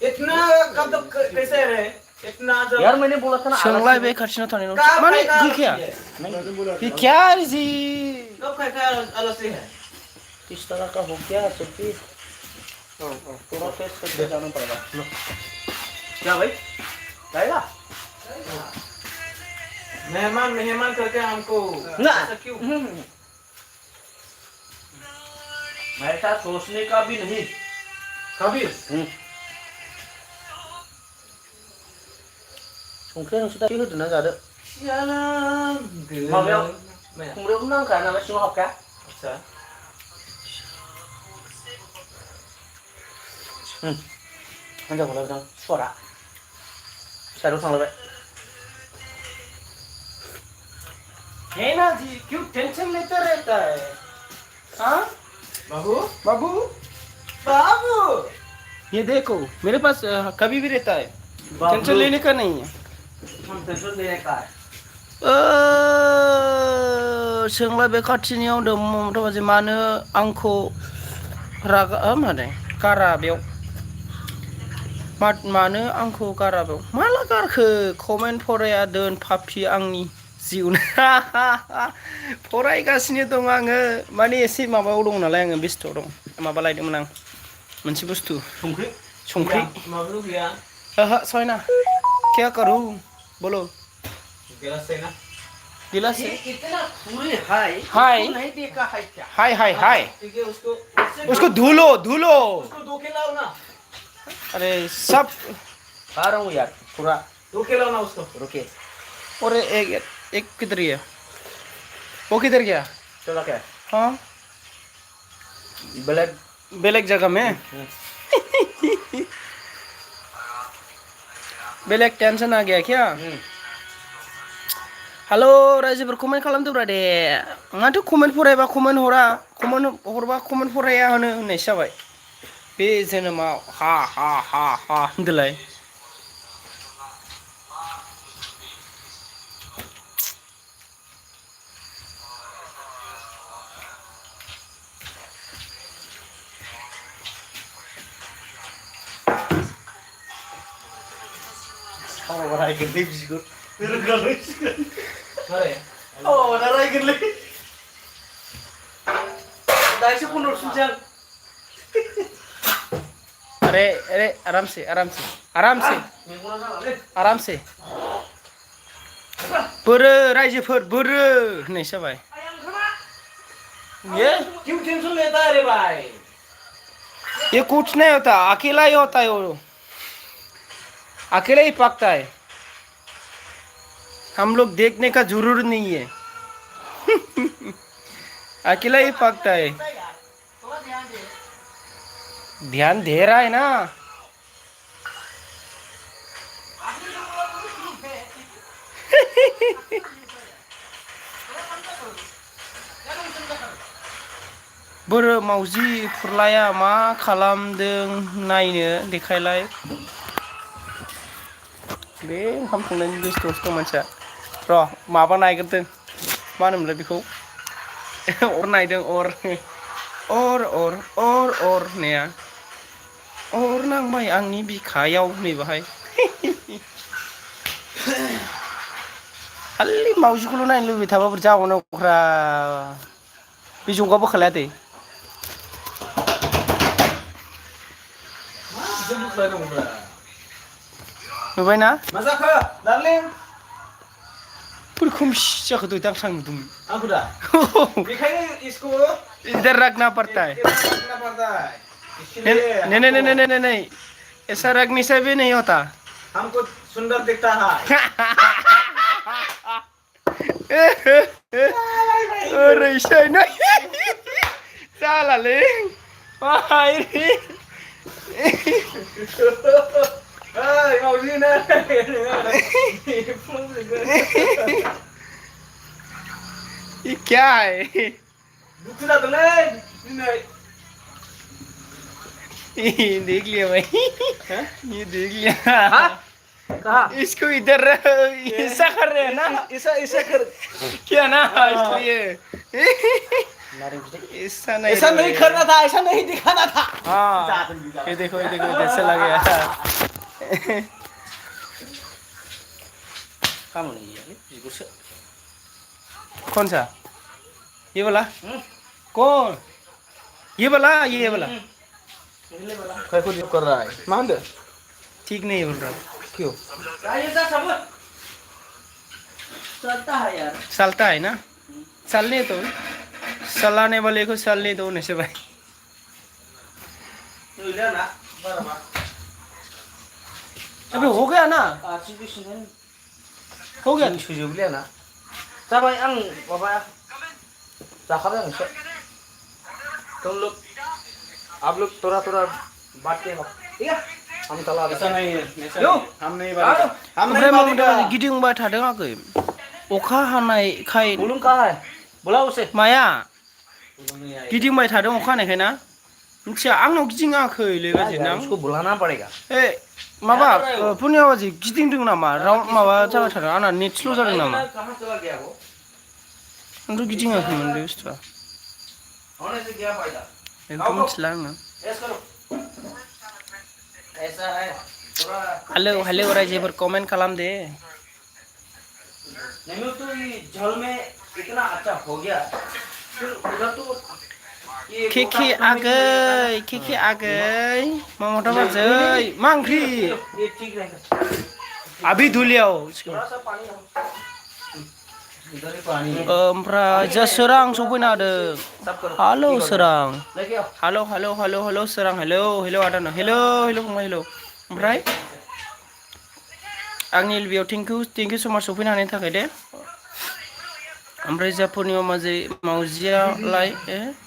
इतना कब तक कैसे रहे इतना जब यार मैंने बोला था ना सोंलाय बे खाथिना थानाय नङा माने गैखाया गैखाया जी कब खाया अलग से है इस तरह का हो गया सब थोड़ा टेस्ट करके जाना पड़ेगा क्या भाई लाएगा मेहमान मेहमान करके हमको ना ऐसा क्यों ऐसा सोचने का भी नहीं कभी संख्रि नोंसोर दा होदोंना जादो Jalan माबायाव Maya. खुमब्रायावबो नांखाया नामा सिङाव हाबखाया Bisa. हिनजावखौ लाबोदां सुवारा साइडआव थांलायबाय हेना जी क्यों टेंशन लेते रहता है हाँ बाबू बाबू बाबू ये देखो मेरे पास कभी भी रहता है टेंशन लेने का नहीं है हम टेंशन लेने का है सोंलाय बे खाथिनियाव दं ममता बाजि मानो आंखौ रागा माने गारा बेयाव मानो आंखौ गारा बेयाव माला गारखो कमेन्ट फराया दोन पापि आंनि जिउ फरायगासिनो दं आङो माने एसे माबायाव दं नालाय आङो बेस्थ दं माबा लायदोंमोन आं मोनसे बुस्थु संख्रि संख्रि माबालू गया ओहो सयना क्या करूं बोलो गिलास से ना गिलास से इतना पूरी हाई हाई नहीं देखा है क्या हाय हाय हाय ठीक है उसको उसको धुलो धुलो उसको दो के लाओ ना अरे सब आ रहा हूँ यार पूरा दो के लाओ ना उसको रुके और एक किधर गया वो किधर गया चला क्या हाँ ब्लैक बेलेग जगह में बेलेग टेंशन आ गया क्या हेलो रायजोफोर कमेन्ट खालामदोब्रा दे माथो कमेन्ट फरायबा कमेन्ट हरा कमेन्ट हरबा कमेन्ट फराया होननायसो जाबाय बे जोनोमाव हा हा हा हा होनदोलाय रायगोन लै बिगुर रोगालै अरे दा रायगोन लै दासो 15 जों अरे अरे आराम से आराम से आराम से आराम से बोरो रायजोफोर बोरो होननायसो जाबाय ये क्यों टेंशन लेता है रे भाई ये कुछ नहीं होता अकेला ही होता है वो अकेले ही पकता है हम लोग देखने का जरूर नहीं है अकेला ही पकता है ध्यान दे रहा है ना बोरो मावजि फुरलाया मा खालामदों नायनो देखायलाय बे ओंखाम संनायनि बेस्थ'सो दं मानसिया र' माबा नायग्रोदों मा होनोमोनलाय बेखौ अर नायदों अर होननाया अर नांबाय आंनि बिखायाव नैबाहाय खालि मावजिखौल' नायनो लुबैबाय थाबा बोरै जाबावनांगौब्रा बे जंगा बोखालाया दै नुबायना मा जाखो डार्लिं बोरै खोमसि जाखो दहाय दांस्रां नुदोंमोन आंखौ दा बेखायनो इसको इधर रखना पड़ता है रखना पड़ता है इसलिए नहीं ऐसा रखने से भी नहीं होता हमको सुंदर दिखता है अरे शायना सालाले बाहाय मावजि ना ये क्या है दुखु जादोंलै दिनै देख लिया भाई ये देख लिया कहा इसको इधर ऐसा कर रहे हैं ना ऐसा कर क्या ना इसलिए ऐसा नहीं करना था ऐसा नहीं दिखाना था हाँ ये देखो इधर से लग गया काम नहीं है कौन सा ये वाला कौन ये वाला काय को कर रहा है मा होनदो ठीक नहीं बोल रहा क्यों ये जा सबूत चलता है यार चलता है ना चलने तो चलाने वाले को चलने दो नशे भाई तू ले ना बराबर अबे हो गया ना आर्टिफिशियल हो गया सुजुग ले ना जाबाय आं माबा जाखाबाय आं एसे तुम लोग आप लोग थोड़ा थोड़ा बात के ठीक है हम चला ऐसा नहीं है क्यों? हम नहीं बात हम ओमफ्राय नहीं माबादि बात गिदिंबाय थादों आगै अखा हानायखाय बुलुं कहाँ है बुलाओ उसे माया बुलुं नहीं आएगा गिदिंबाय थादों अखा हानायखाय ना मिथिया आंनाव गिदिङाखैलै बाजै यार, ना उसको बुलाना पड़ेगा ए माबा पुर्निमा बाजै गिदिंदों नामा राउन्ड माबा जाबाय थादों आंना नेट स्ल' जादों नामा कहाँ चला गया वो आंथ' गिदिङाखैमोन बे बुस्थुआ होने से क्या फायदा बेखौ मिथिला आङो ऐसा करो ऐसा है थोड़ा हेलौ हेलौ रायजोफोर कमेन्ट खालाम दे नहीं तो ये झोल में इतना अच्छा हो गया फिर उधर तो ये केके आगै केके आगै ममता बाजै मा ओंख्रि ये ठीक रहेगा आबि दुलियाव थोड़ा सा पानी इधर ही पानी है ओमफ्राय जा सोरां सफैना होदों सब करो हेलौ सोरां लेके आओ हेलौ हेलौ हेलौ हेलौ सोरां हेलौ हेलौ आदा हेलौ हेलौ फंबाय हेलौ ओमफ्राय आंनि बेयाव थेंक इउ सो माच सफैनो हानायनि थाखाय दे ओमफ्राय जा पुर्निमा माजै मावजियालाय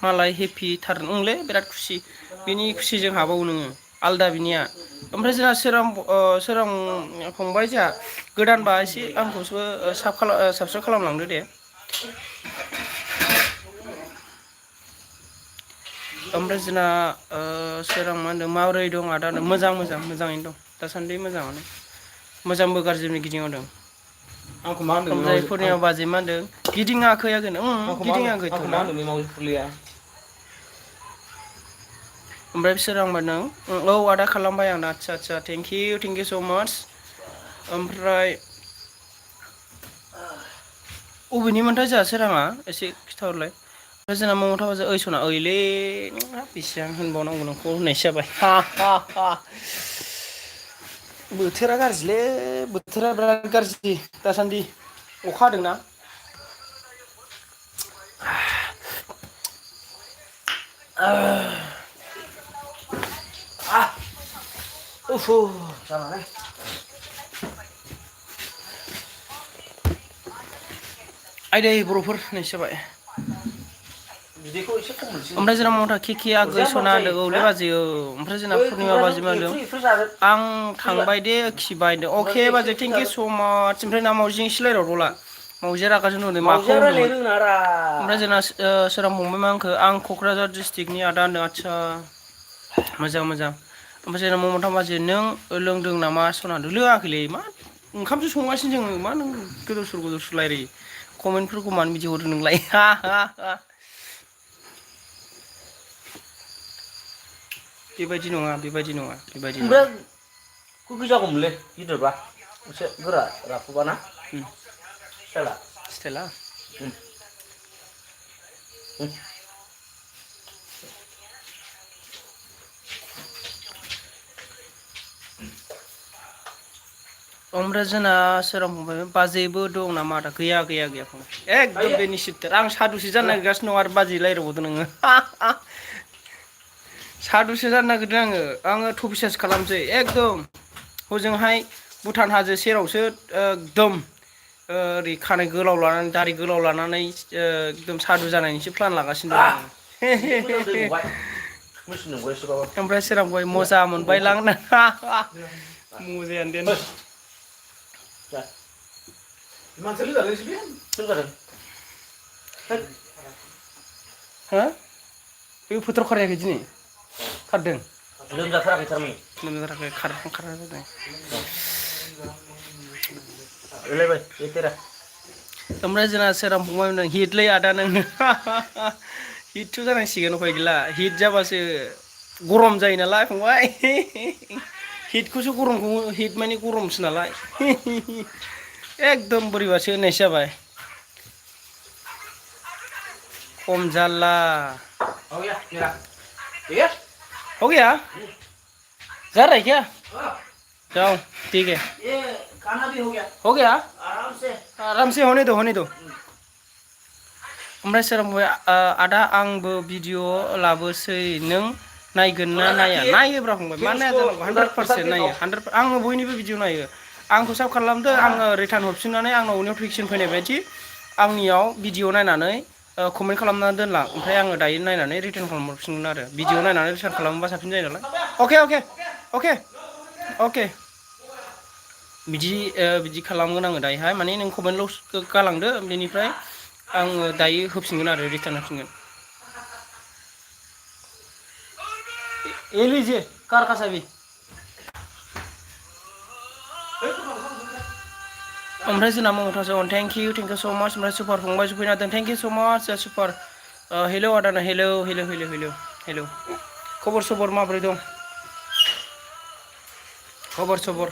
मालाय हेपि थार नंलै बिराद खुसि बिनि खुसिजों हाबावो नोङो आलदा बिनिया ओमफ्राय जोंहा सोरां फंबाय जोंहा गोदानबा एसे आंखौसो साबस्क्राइब खालामलांदो दे ओमफ्राय जोंना सोरां मा होनदों माबोरै दं आदा मोजां मोजाङैनो दं दासान्दि मोजाङानो मोजांबो गाज्रिबो गिदिंदों आंखौ मा होनदों ओमफ्राय पुर्निमा बाजै मा होनदों गिदिङाखै आगै गिदिङाखैथ' आंखौ मा ना होनदों बे मावजि फुलिया ओमफ्राय सोरांबा नों औ आदा खालामबाय आं आदसा आदसा थेंक इउ स' माच ओमफ्राय अबेनिमोनथाय जोंहा सोराङा एसे खिथाहरलाय ओमफ्राय जोंना ममता बाजै ओइ सना ओइलै बेसेबां होनबावनांगौ नोंखौ होननायसो जाबाय बोथोरा गाज्रिलै बोथोरा बिराद गाज्रि दासान्दि अखा हादोंना जानानै आयदै बर'फोर होननायसो जाबाय बिदैखौ एसे खम मोनसै ओमफ्राय जोंना ममता केके आगै सना होनदों औलै बाजै औ ओमफ्राय जोंना पुर्निमा बाजै मा होनदों आं थांबाय दे खिबाय होनदों अके बाजै थेंक इउ स' माच ओमफ्राय ना मावजिजों एसे रायदावदोला मावजिया रागा जोंनो होनदों माखौ मावजिया होनदोंमोन रायलायनो रोङारा ओमफ्राय जोंना सोरां फंबाय मा आंखौ आं क'क्राझार डिस्ट्रिक्टनि आदा होनदों आदसा मोजां ओमफ्राय जोंना ममता बाजै नों लोंदों नामा सना होनदों लोङाखैलै मा ओंखामसो संगासिनो जोङो मा नों गोदाव सोराव रायलायो कमेन्टफोरखौ मानो बिदि हरो नोंलाय बेबायदि नङा ओमफ्राय कुकि जागौमोनलै गिदिरबा एसे गोरा राफोबा ना स्टाइला ओमफ्राय जोंना सोरां फंबाय बाजैबो दं नामा आदा गैया फंबाय एकदम बेनि सिटार आं सादुसो जानो नागिरगासिनो दं आरो बाजै रायदावबावदों नोङो सादुसो जानो नागिरदों आङो टपिसास खालामसै एकदम हजोंहाय भुटान हाजो सेरावसो एकदम ओरै खानाय गोलाव लानानै दारि गोलाव लानानै एकदम सादु जानायनिसो प्लान लागासिनो दं ओमफ्राय सोरां फंबाय मजा मोनबायलां मजायानो देन मानसि लोगो सिबि सोरगादों हा बे फोथाराव खाराखै दिनै खारदों लोमजाथाराखै थारमाने लोमजाथाराखै खारहां जादों रायलायबाय बे तेरा ओमफ्राय जोंना सोरां फंबाय होनदों हिटलै आदा नों हिटथ' जानांसिगोन उफाय गैला हिट जाबासो गरम जायो नालाय फंबाय हिटखौसो हिट माने गरमसो नालाय एकदम बोरैबासो होननायसो जाबाय खम जारला हो गया मेरा ठीक है हो गया जा रहा है क्या जाओ ठीक है ये खाना भी हो गया आराम से होने दो ओमफ्राय सोर बुंबाय आदा आंबो भिडिअ लाबोसै नों नायगोन ना नाया नायोब्रा फंबाय मा नाया जानांगौ 100% नायो 100 आङो बयनिबो भिडिअ नायो आंखौ साब खालामदो आङो रिटार्न हरफिननानै आंनाव नटिफिकेसन फैनाय बायदि आंनियाव भिडिअ नायनानै कमेन्ट खालामनानै दोनलां ओमफ्राय आङो दायो नायनानै रिटार्न खालामहरफिनगोन आरो भिडिअ नायनानै रिटार्न खालामोबा साबसिन जायो नालाय अके बिदि खालामगोन आङो दायोहाय माने नों कमेन्टल' गालांदो बेनिफ्राय आङो दायो होफिनगोन आरो रिटार्न होफिनगोन ए लीजिए कार का चाबी ओमफ्राय जोंना ममताजों थेंक इउ सो माच ओमफ्राय सुपार फंबाय सफैना दों थेंक इउ सो माच सुपार हेलौ आदाना हेलौ खबर सबर माबोरै दं खबर सबर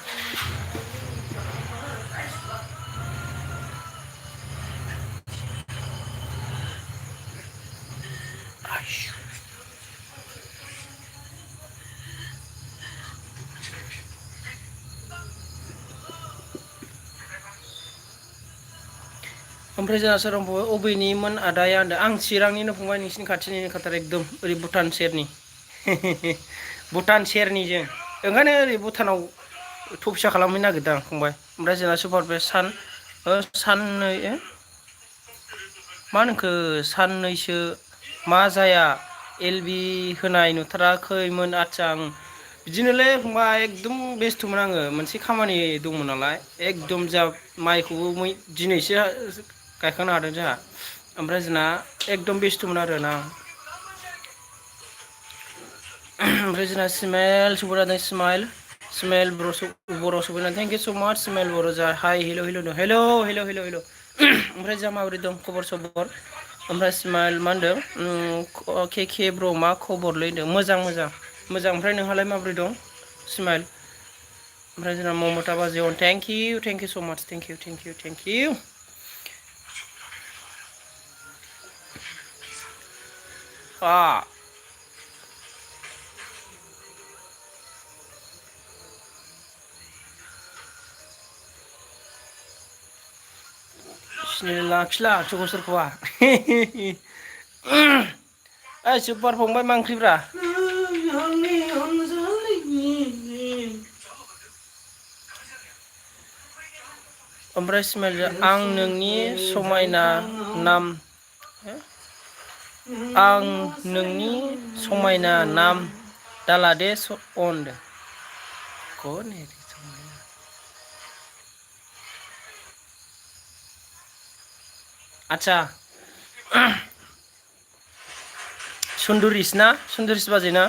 ओमफ्राय जोंहा सोर फंबाय अबेनिमोन आदाया होनदों आं चिरांनिनो फंबाय नोंसिनि खाथिनिनो खाथार एकदम ओरै भुटान सेरनि भुटान सेरनि जों ओंखायनो ओरै भुटानाव थफिसा खालामहैनो नागिरदों आं फंबाय ओमफ्राय जोंना सुपार बे साननै मा होनखो साननैसो मा जाया एलबि होनाय नुथाराखैमोन आदसा आं बिदिनोलै फंबाय एकदम बेस्थ'मोन आङो मोनसे खामानि दंमोन नालाय एकदम जा माइखौबो दिनैसो गायखांनो हादों जोंहा ओमफ्राय जोंना एकदम बेस्थ'मोन आरोना ओमफ्राय जोंना स्माइल सफैना स्माइल बर' सफैना thank you so much smile बर' जा हाय हेल' ओमफ्राय जा माबोरै दं खबर सबर ओमफ्राय स्माइल मा होनदों के ब्र' मा खबरलै होनदों मोजां ओमफ्राय नोंहालाय माबोरै दं स्माइल ओमफ्राय जोंना ममता बाजै थेंक इउ स माच थेंक इउ सिनायना लाखिला सोरखौबा सुपार फंबाय मा ओंख्रिब्रा ओमफ्राय स्माइल आं नोंनि समायना नाम दालादे अन कौन है आच्छा सुन्दुरिस बाजै ना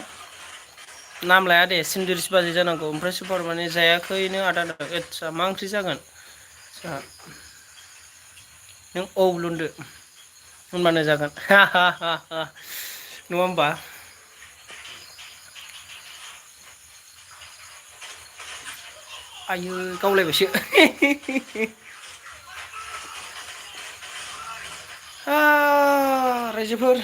नाम लाया दे सुन्दुरिस बाजै जानांगौ ओमफ्राय सुपार माने जायाखैनो आदा आच्छा मा ओंख्रि जागोन नों औ लुनदो होनबानो जागोन नङा होमबा आयो गावलायबायसो रायजोफोर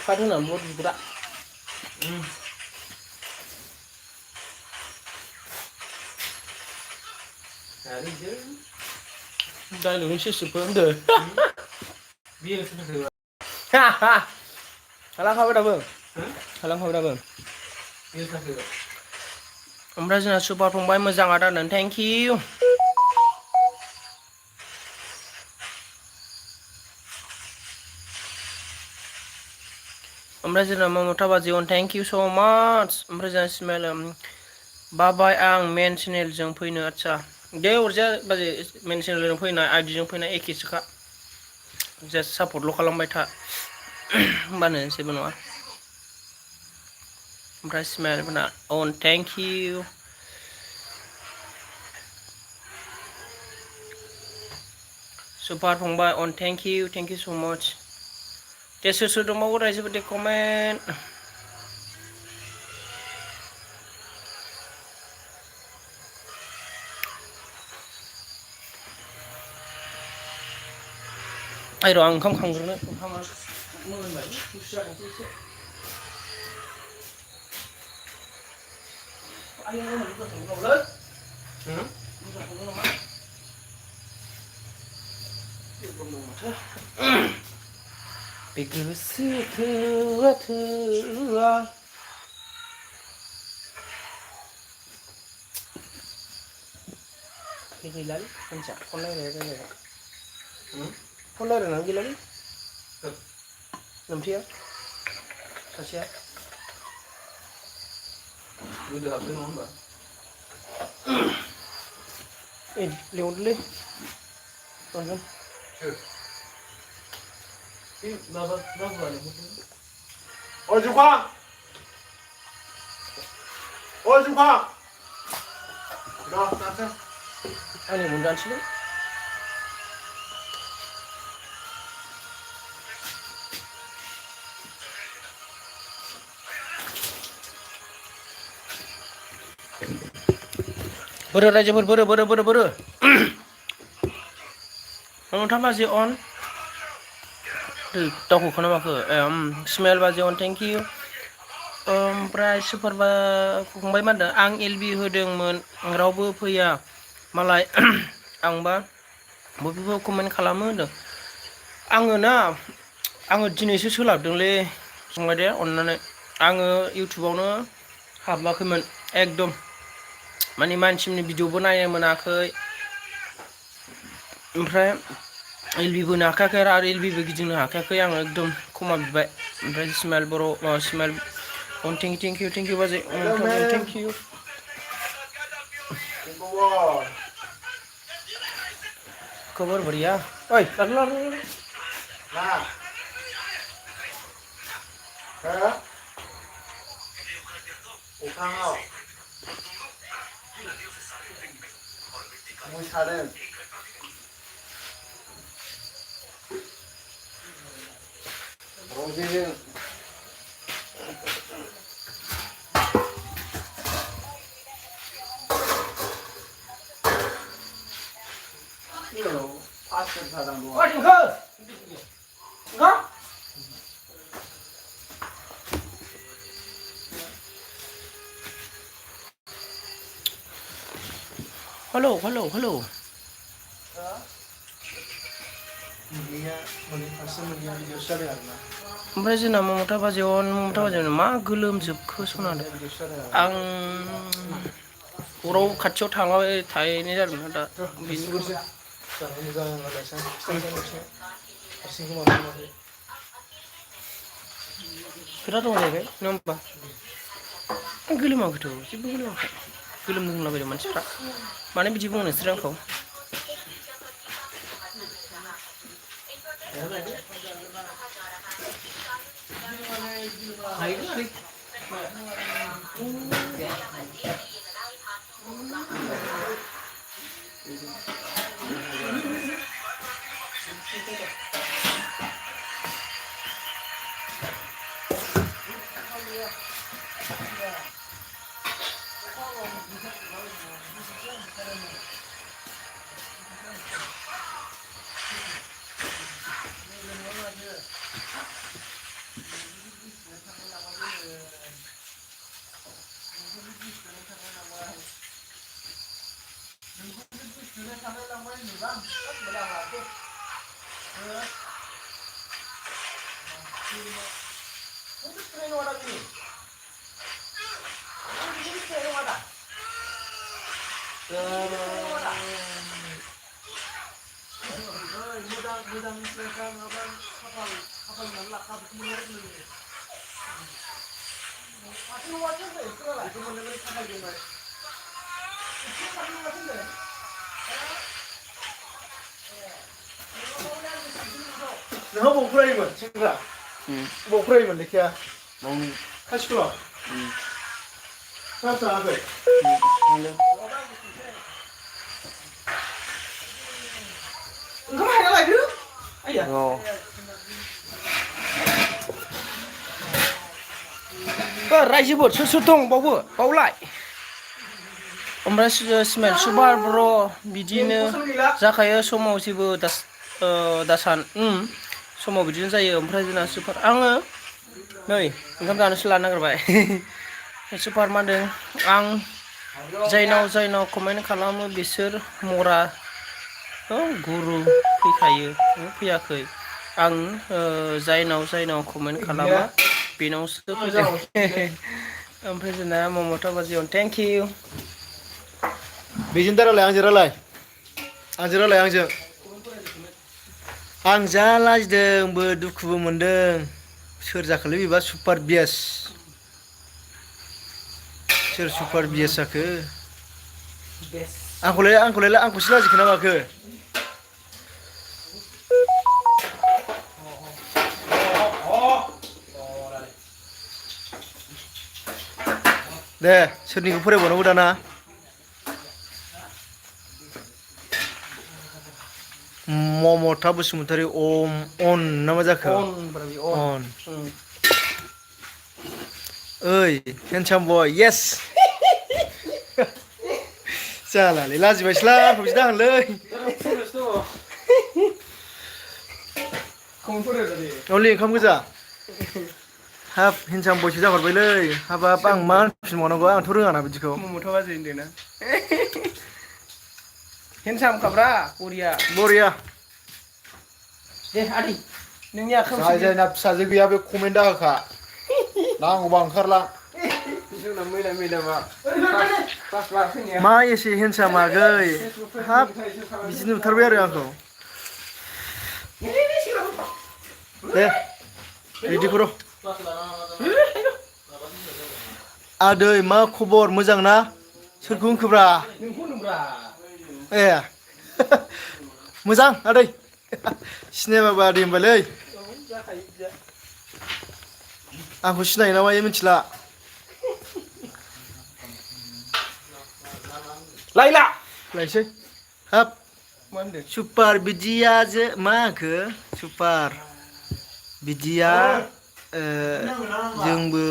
फ्राद होनानै बद बिगुरा डायलगनि सेसुखौ होनदो हालांखाबाय दाबो ओमफ्राय जोंना सुपार फंबाय मोजां आदा होननानै थेंक इउ ओमफ्राय जोंना ममता बाजै थेंक इउ स माच ओमफ्राय जोंना स्माइल बाबाय आं मेन चेनेलजों फैनो आच्छा दे अरजाया बाजै मेन चेनेलजों फैनाय आइडिजों फैनाय एखेसोखा जास्ट सापर्टल' खालामबाय था होमबानो जेबो नङा ओमफ्राय स्माइलफोरना थेंक इउ सुपार फंबाय थेंक इउ स माच दे सोर दंबावो रायजोफोर दे कमेन्ट Ayo र' आं ओंखाम खांग्रोनो ओंखामा मोनबाय गुसु जादोंसो एसे आयौ बुरजा संनांगौलै बुरजा संनो नामा जेबो दं माथो बे गोसो थोआ थोआ गैलालै मानसिया फन रायलायनाया फन रायलायनानै गैलालै नोमथेया सासेया गोदो हाबदों नङा होमबा लेंहरदोलै रन्जन बे माबा राहुलआ लेंहरदों अ जुखा र' दासो आंनि मोनदानोसैलै बोरो रायजोफोर बोरो नोंथां बाजि अन दाउखौ खोना माखो स्मेल बाजि अन थेंक इउ ओमफ्राय सुपारबा फंबाय मा होनदों आं एलबि होदोंमोन रावबो फैया मालाय आंबा बयबो कमेन्ट खालामो होनदों आङो दिनैसो सोलाबदोंलै फंबाय दे अननानै आङो इउटुबावनो हाबाखैमोन एकदम माने मानसिनि भिडिअबो नायनो मोनाखै ओमफ्राय एलबिबो नाखायाखै आरो एलबिबो गिदिंनो हाखायाखै आङो एकदम खमा बिबाय ओमफ्राय स्माइल बर' स्माइल अन थेंक इउ बाजै थेंक इउ खबर बढ़िया ओइ लादो मा हो अख्राङाव मोसादों रंजेजों पास जादों ओइ ओंखार हेलौ ओमफ्राय जोंना ममता बाजैयाव मा गोलोमजोबखो सनादों आं अराव खाथियाव थांलाबाय थाहैनाय जादोंमोन दा खोथा दं जाहैबाय नङा होमबा गोलोमाखैथ' जेबो गोलोमाखै गोलोमदों होनलाबायदों मानसिफ्रा मानो बिदि बुङो नोंसोर आंखौ नोंहा बबाव फरायोमोन सेंग्रा बबाव फरायोमोन लेखाया हाइ स्कुलाव क्लास लाङाखै ओंखाम हायना लायदो आइया रायजोफोर सोर दं बावलाय ओमफ्राय स्माइल सुपार ब्र बिदिनो जाखायो समाव जेबो दासान समाव बिदिनो जायो ओमफ्राय जोंना सुपार आङो नै ओंखाम जानोसो लानो नागिरबाय सुपार मा होनदों आं जायनाव कमेन्ट खालामो बिसोर मरा गुरु फैखायो फैयाखै आं जायनाव कमेन्ट खालामा बेनावसो फैदों ओमफ्राय जोंना ममता बाजियाव थेंक इउ बेजों दा रायलाय आंजों रायलाय आं जा लाजिदोंबो दुखुबो मोनदों सोर जाखोलै बेबा सुपार बिएस सोर सुपार बिएस जाखो आंखौसो लाजिखो ना माखो दे सोरनिखौ फरायबावनांगौ दाना ममता बसुमतारी अन ना मा जाखो अन ओइ हेन्डसाम बय येस जालालै लाजिबायसोला आंखौ बिदि दाहोनलै अनलि ओंखाम गोजा हाब हेन्डसाम बयसो जाहरबायलै हाबाब आं मा होनफिनबावनांगौ आंथ' रोङाना बिदिखौ ममता बाजि होनदोंना हेन्डसाम खाब्रा बरिया दे आदै नोंनि आखायाव जायना फिसाजो गैया बे कमेन्ट दाहोखा नांगौबा ओंखारला जोंना मैला मा एसे हेन्डसाम आगै हाब बिदि नुथारबाय आरो आंखौ दे बिदिखौ र' आदै मा खबर मोजां ना सोरखौ होनखोब्रा ए मोजां आदै सिनायाबाबो आदै होनबायलै आंखौ सिनायो ना मायो मिथिला लायसै हाब सुपार बिदिया मा होनखो सुपार बिदिया जोंबो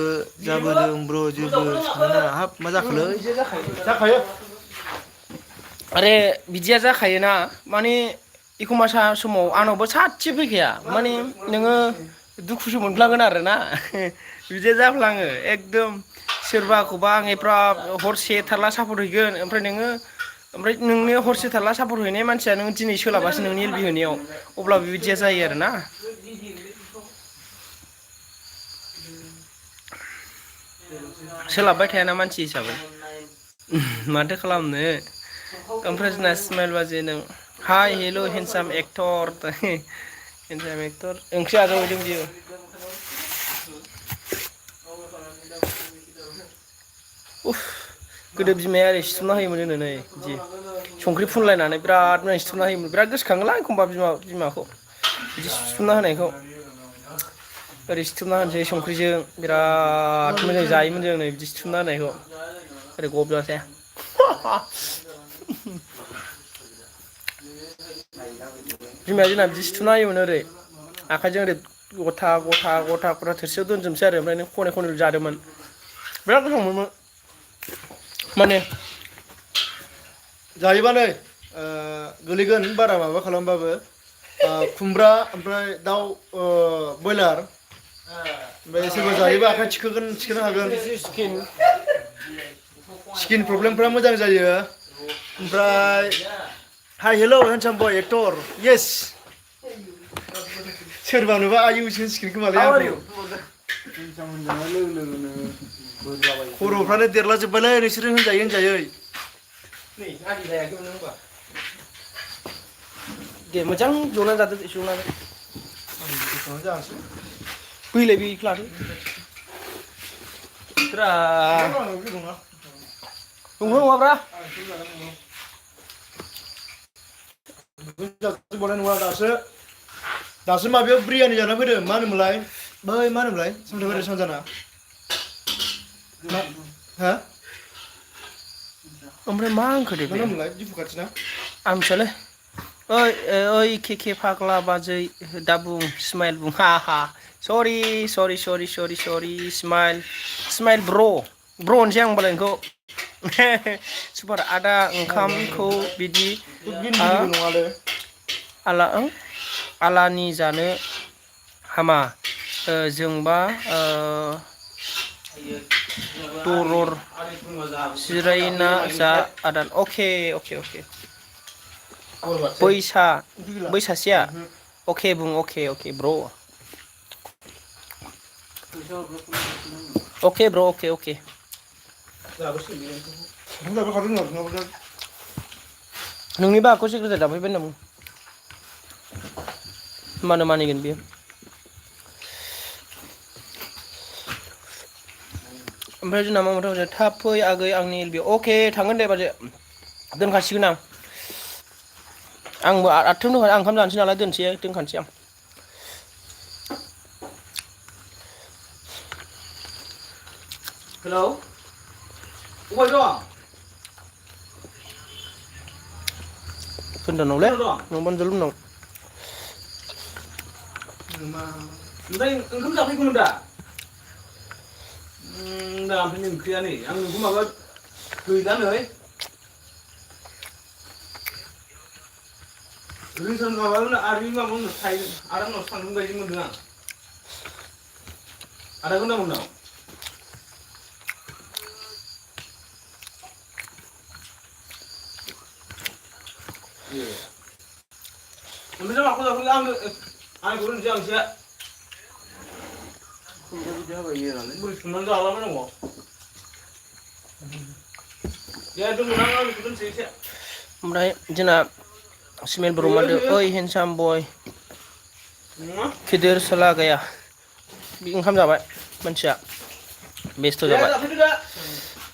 जाबोदों ब्र जेबो साननो नाङा हाब मा जाखोलै जाखायो आरे बिदिया जाखायोना माने एखमबा समाव आंनावबो साथि फैखाया माने नोङो दुखुसो मोनफ्लांगोन आरोना बिदिया जाफ्लाङो एकदम सोरबाखौबा आं एफ्राब हरसे थारला सापर्ट हैगोन ओमफ्राय नोंनो हरसे थारला सापर्ट हैनाय मानसिया नों दिनै सोलाबासो नोंनि एलबि होनायाव अब्ला बिदिया जायो आरोना सोलाबबाय थायाना मानसि हिसाबै माथो खालामनो ओमफ्राय जोंना स्माइल बाजि नों हाय हेल' हेन्डसाम एक्टर ओंख्रि आजावहैदों बियो गोदो बिमाया ओरै सिथुमना होयोमोन जोंनो नै बिदि संख्रि फुनलायनानै बिराद मोजां सिथुमना होयोमोन बिराद गोसोखाङोला एखमबा बिमाखौ बिदि सिथुमना होनायखौ ओरै सिथुमना होनोसै संख्रिजों बिराद मोजां जायोमोन जों नै बिदि सिथुमना होनायखौ ओरै गब्ल'से बिमाया जोंना बिदि सिथुमना होयोमोन ओरै आखाइजों ओरै गथा थोरसियाव दोनजोबनोसै आरो ओमफ्राय नों खनै खनै जादोंमोन बिराद गोथाव मोनोमोन माने जायोबा नै गोलैगोन बारा माबा खालामबाबो खुमब्रा ओमफ्राय दाउ बयलार ओमफ्राय सोरबा जायोबा आखाइ थिखोनो हागोन स्किन प्रब्लेमफ्रा मोजां जायो ओमफ्राय हाय हेल' हेन्डसाम बय एक्टर येस सोरबा नुबा आयुसो होनसिगोन खोमालै आंखौ खर'फ्रानो देरला जोब्बायलै नोंसोरो होनजायै दे मोजां ज'नानै जादो ज'नानै बैलाय बेखौ लादो नङाब्रा दासो माबायाव बिरियानि जाना फैदों मा होनोमोनलाय बै मा होनोमोनलाय सामथाइबारि सानजाना हा ओमफ्राय मा होनखो दे मा होनोमोनलाय दिफु खाथिना आं मिथियालै ओइ के फाग्ला बाजै दा बुं स्माइल बुं हा सरि स्माइल ब्र' होनसै आं होनबालाय नोंखौ सुपार आदा ओंखामखौ बिदि नङालै आला आलानि जानो हामा जोंबा दरर जिरायना जा आदान अके बैसासेया अके बुं अके ब्र अके ब्र अके नोंनि बागखौ सिग्रेटार दामफैबाय होनना बुं होमबानो मानिगोन बियो ओमफ्राय जोंना मा मोनथाव थाब फै आगै आंनि एलबि अके थांगोन दे बाजै दोनखासिगोन आंबो 8थायावनो दंखायो आं ओंखाम जानोसै नालाय दोनखानोसै आं हेलौ अबाय दं खोन्दानावलै न'बानो जलुमनाव ओमफ्राय ओंखाम जाफैगौमोन दा दा ओमफ्राय ओंख्रिया नै आं नोंखौ माबा गैला नै रिसन माबा आर्मि माबा थायो आदामनावसो थांदों बायदि मोनदों आं आदा गोन्दामोननाव ओमफ्राय माखौ जाफैगोन आंखौ दोनसै आं एसे बिदि हाबाय नालाय बोरै संनानै जालाबायनांगौ दे दोनगोन आं बेखौ दोनसै एसे ओमफ्राय जोंना सिमेन्ट ब्रमादो ओइ हेन्डसाम बय खिदिर साला गैया ओंखाम जाबाय मानसिया बेस्थ' जाबाय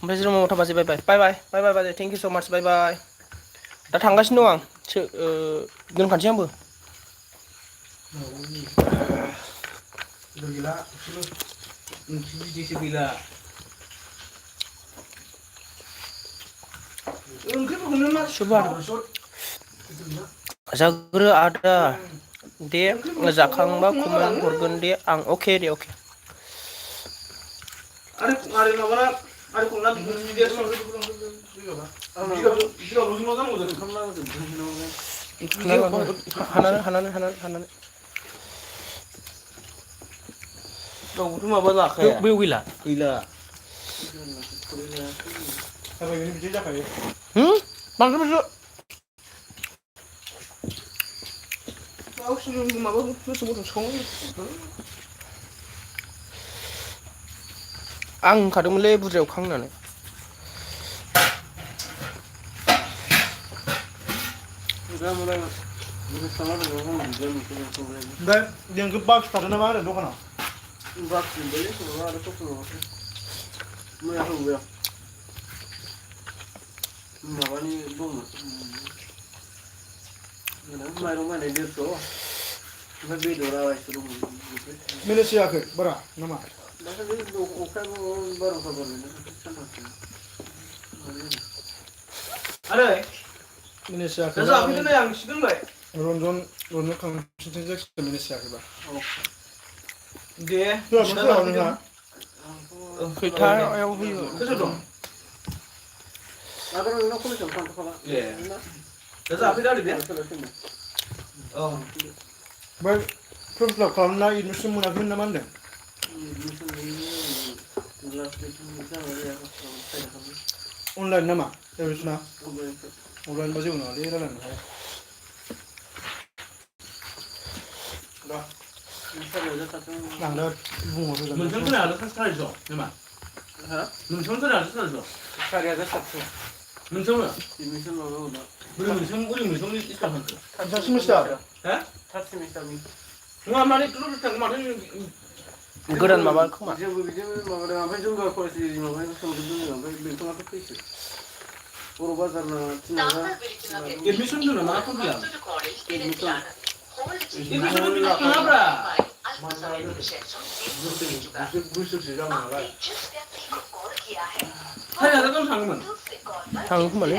ओमफ्राय जों मावथा बाजै बाय बाय थेंक इउ स' माच बाय बाय दा थांगासिनो दं आं दोनखानोसै आंबो गैला ओंख्रि बिदिसो गैला ओंख्रिफोरखौनो मा जाग्रो आदा दे जाखांबा कमेन्ट हरगोन दे आं अके दे अके आरे माबाना आरे खंना बिदि हानानै गावबोथ' माबा जाखाया बैयाव गैला बिदि जाखायो बांद्राय गावसोरनि माबा मोसौ सङो आं होनखादोंमोनलै बुरजायाव खां होननानै ओमफ्राय देंखो बाक्स थादों नामा आरो दखानाव बाक्स मोनबायलै सोरबा आरो दखानाव मैया होबोबाय आं माबानि दंमोन माइरं बायनाय 150 ओमफ्राय बेदरा एसे दंमोन मेनेज जायाखै बारा नामा दाखालि अखायाबो बारहुंखा बारनायना सानथामसो आरे मेनेज जायाखै जाफैदो नै आं एसे दोनबाय रन्जन खांसिनथाय जायखिजाया मेनेज जायाखैबा दे खैथायाव होयो सोर दं आदा नोंनाव कलेजाव थांथ'खाला ए दा जाफैदो आरो दे औ ओमफ्राय फर्म फिलाप खालामना एडमिसन मोनाखैमोन ना मा होनदों अनलाइन नामा एडमिसना अनलाइनबा जेबो नङालै रायलायनो हाया आं दा बुंहरदों नोंथां खोनायालै सारिस' नामा नोंथां खोनायालै सारिस' 4,700 नोंथांनो एडमिसन माबा होना बोरै नोंथांनि इस्टाफ हांखो थार्ड सेमिस्टार हा थार्ड सेमिस्टारनि नङा माने क्लोज थांगो माथो गोदान माबा खोमा जोंबो बिदिनो माबादों ओमफ्राय जौगा फरायसालि माबायाव सोंजोबदों ओमफ्राय बेंथलाथ' फैसो बर' बाजारना 3,000 एडमिसन होनो नामा कमप्लिट एडमिसन नङाब्रा बोसोरसे जागोन नालाय 4,000 गाहाम थाङोमोन थाङो खोमालै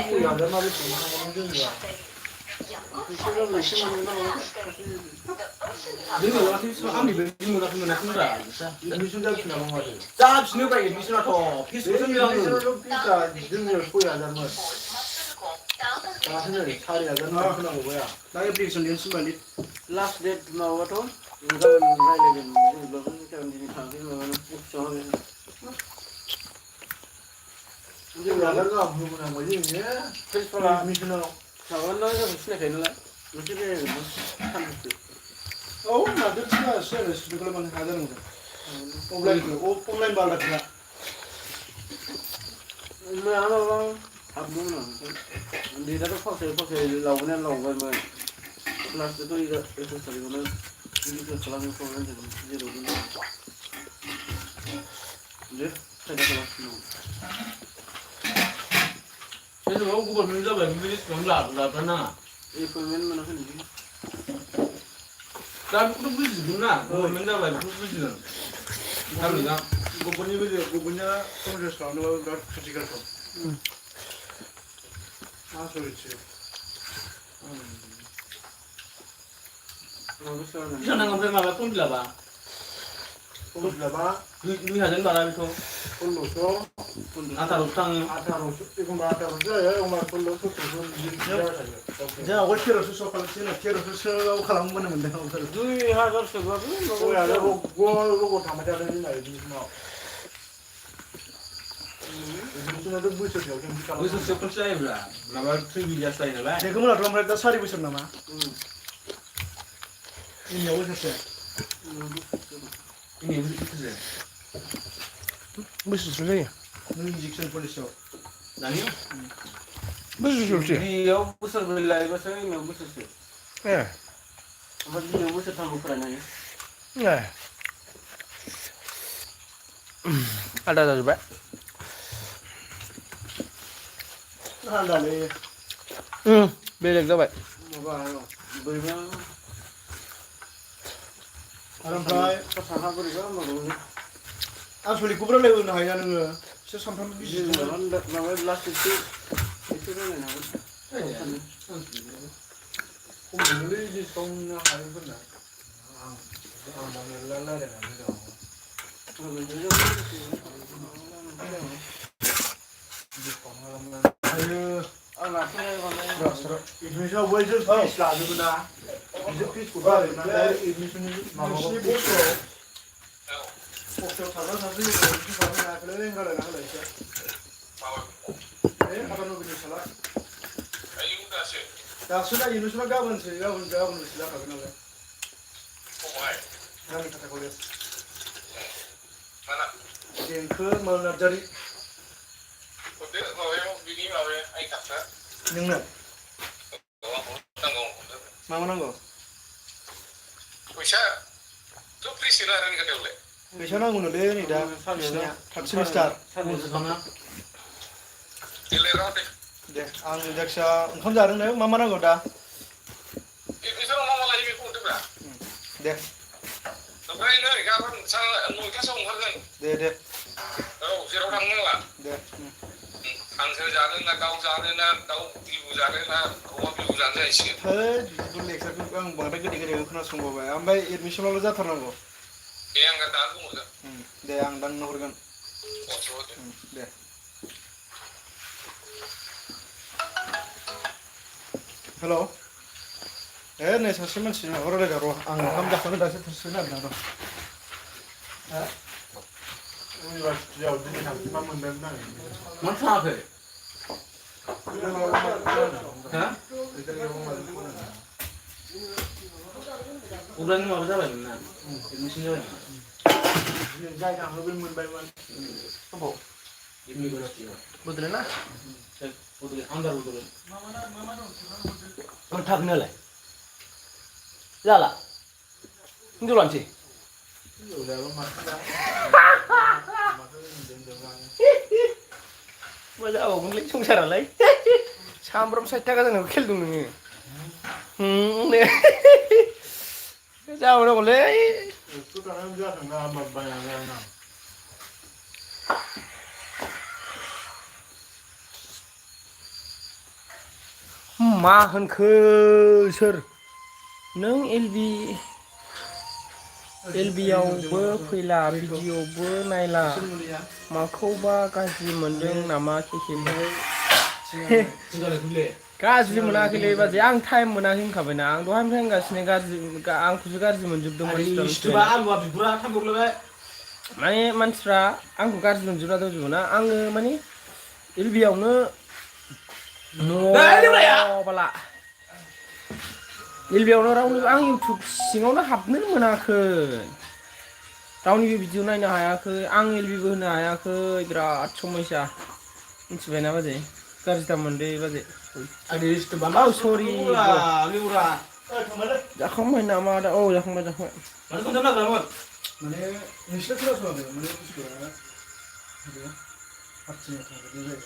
जाफिनो एडमिसनाथ' फिसखौसो 다시는 살이 나잖아. 그런 거 뭐야? 나 애플리케이션 연습만 Last date 마와도 가면 라이레는 로그인 때문에 당신 뭐는 옵션 이제 나가가 부르구나 뭐지 이제? 그래서 미션은 나가서 무슨 되는 거야? 요즘에 참 나도 진짜 시험을 그러면 하자는 거. 온라인 발라트나. 뭐 하나가 아무나 내가 퍼세 라고는 라고가 클래스도 이거 소리는 이거 클래스 보면 되는 이제 로그인 이제 그래서 뭐 그거 민자 왜 미리 좀 라라나 이 보면 하는 나 그거 부지구나 그거 민자 왜 부지는 다르다 고분야 통제서 안 나와 같이 가서. 소리지. 이전에 거 배마가 똥질라 봐 봐. 누이 하는 바람이서 폴로서 아타 롭탕 아타로 이거 마타로서 영마 폴로서 제가 월티로 수속할 때는 티로 수속하고 가는 거는 내가 누이 하자 쓰고 뭐야 로고 담아자는 날 이제 뭐 무슨도 무슨 여기 그래서 세컨 사이브라 나발 트리비아 사이나 봐 내가 뭐라 그러면 다 살이 보셨나마? 이 오셨어요. 이미 무슨 무슨 소리야? 눈 직선 폴리쇼. 아니요 무슨 소리지? 이거 무슨 빌라 이거 저기 무슨 소 예. 아버지 무슨 탐구 그러나요? 네. 알아다 줘봐. 한달에 응. 매력 잡아. 뭐가요? 뭐면 아람파이 사하고 이거 뭐 소리 구부러내고 나야는 거. 저 삼판 비지. 나와 라스트 이거는 나 오늘이 송나 하는 거나. 나는 랄라래 아유, 이준이가 월드 피스 라는구나. 이제 피스 구가 나 이준이 마무리 보고. 혹시 다른 사람들이 무슨 말이야? 그래 거를 나가 있어. 네, 하던 거 그냥 살아. 야, 수나 이누수나 가면 가면 시작 가면 왜? 나는 갖다 걸렸어. 그 뭐나 저리 능력 망원한 거. 괜찮아 오늘 내일이다. 탑스미 스타. 네, 안 jaksa không giờ đứng đấy mama đang ngồi đó. 네. 네, 네. 네. thế tôi liệt sẽ cũng bằng cái điều không xong rồi anh bay admission lo ra thằng nào để anh đang nổi gan để hello này sao xem mình xin hỏi rồi rồi anh không đặt cái đó sẽ thật sự là đâu 우리가 진짜 어떻게 잠시만만 맨날 맞춰 앞에 우라는 뭐 잡아야 되나 무슨 소리야 dài càng hơn bên bên không bộ 이미 그렇지요 뭐들 했나? 어떻게 안다고 그래 그럼 다 그녀래 야라 힘들어 않지? 맞아, 오늘 총살 알래? 참으로 살다가 되는 거 킬도는 네. 자, 오늘 원래 또 다른 자 정말 한번 봐야 하나 mà hơn khơi sơ nâng LBयाव bơ फैला video bơ नायला माखौबा गाज्रि मोनदों नामा खेखेमखौ 중간에 둘래 गाज्रि मोनाखैलै बाजै आं time मोनाखै होनखाबायना आं दहायनिफ्राय होनगासिनो गाज्रि आंखौसो गाज्रि मोनजोबदोंमोन इसिथोबा आलुआ बिगुरा थांबावलायबाय माने मानसिफ्रा आंखौ गाज्रि मोनजोबना दंजोबो ना आङो माने एलबियावनो बाला एलबियावनो रावनिबो आं इउटुब सिङावनो हाबनो मोनाखै रावनिबो भिडिअ नायनो हायाखै आं एलबिबो होनो हायाखै बिराद समयसा मिथिबायना बाजै गाज्रि दा मोनदे बाजै औ सरि जाखांबाय नामा आदा औ जाखांबाय माने नोंसिना खोनासङाखै माने बुस्थुआ हारसिं थांनाय जायो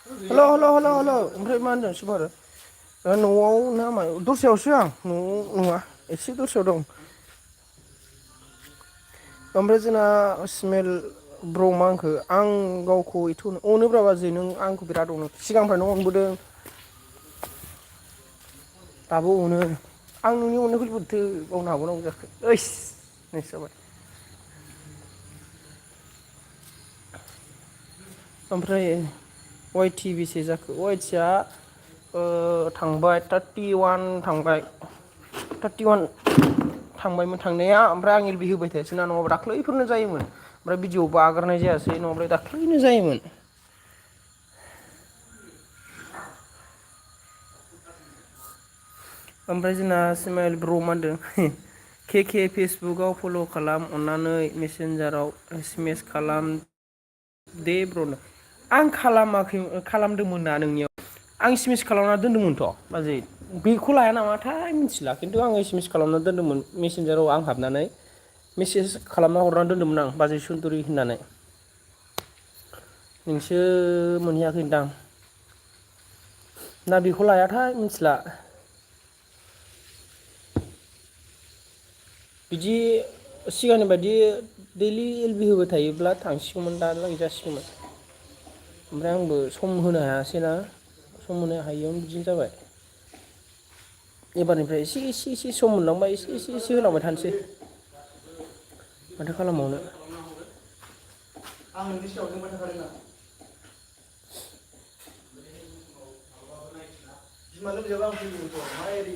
हेल' ओमफ्राय मा होनदों सुबार न'आव ना मा दस्रायावसो आं न'आव नङा एसे दस्रायाव दं ओमफ्राय जोंना स्मेल ब्रमा आंखौ आं गावखौ एथ' अनोब्रा बाजै नों आंखौ बिराद अनो सिगांनिफ्रायनो अनबोदों दाबो अनो आं नोंनि अननायखौ बोरैथो गावनो हाबावनांगौ जाखो ओइस नोंसो जाबाय ओमफ्राय वाइटि बेसे जाखो वाइटिया थांबाय 31 थांबाय 31 थांबायमोन थांनाया ओमफ्राय आं एलबि होबाय थायासै ना नङाबा दाख्लैफोरनो जायोमोन ओमफ्राय भिडिअबो आगारनाय जायासै नङाब्ला दाख्लैनो जायोमोन ओमफ्राय जोंना स्माइल ब्र मा होनदों के फेसबुकआव फल' खालाम अननानै मेसेन्जाराव एसएमएस खालाम दे ब्रनो आं खालामदोंमोन ना नोंनियाव आं एसएमएस खालामना दोन्दोंमोनथ' बाजै बेखौ लाया नामाथाय मिथिला खिन्थु आं एसएमएस खालामना दोन्दोंमोन मेसेन्जाराव आं हाबनानै मेसेज खालामना हरनानै दोन्दोंमोन आं बाजै सुन्दुरि होननानै नोंसो मोनहैयाखैदां ना बेखौ लायाथाय मिथिला बिदि सिगांनि बायदि दैलि एलबि होबाय थायोब्ला थांसिगौमोन दा लागै जासिगौमोन ओमफ्राय आंबो सम होनो हायासैना सम होनो हायियावनो बिदिनो जाबाय एबारनिफ्राय एसे सम मोनलांबा एसे होलांबाय थानोसै माथो खालामबावनो आं नोंनि सायाव जोंबाय थाखादोंना बिमा लोमजाबा आं फैगौमोनथ' मायारि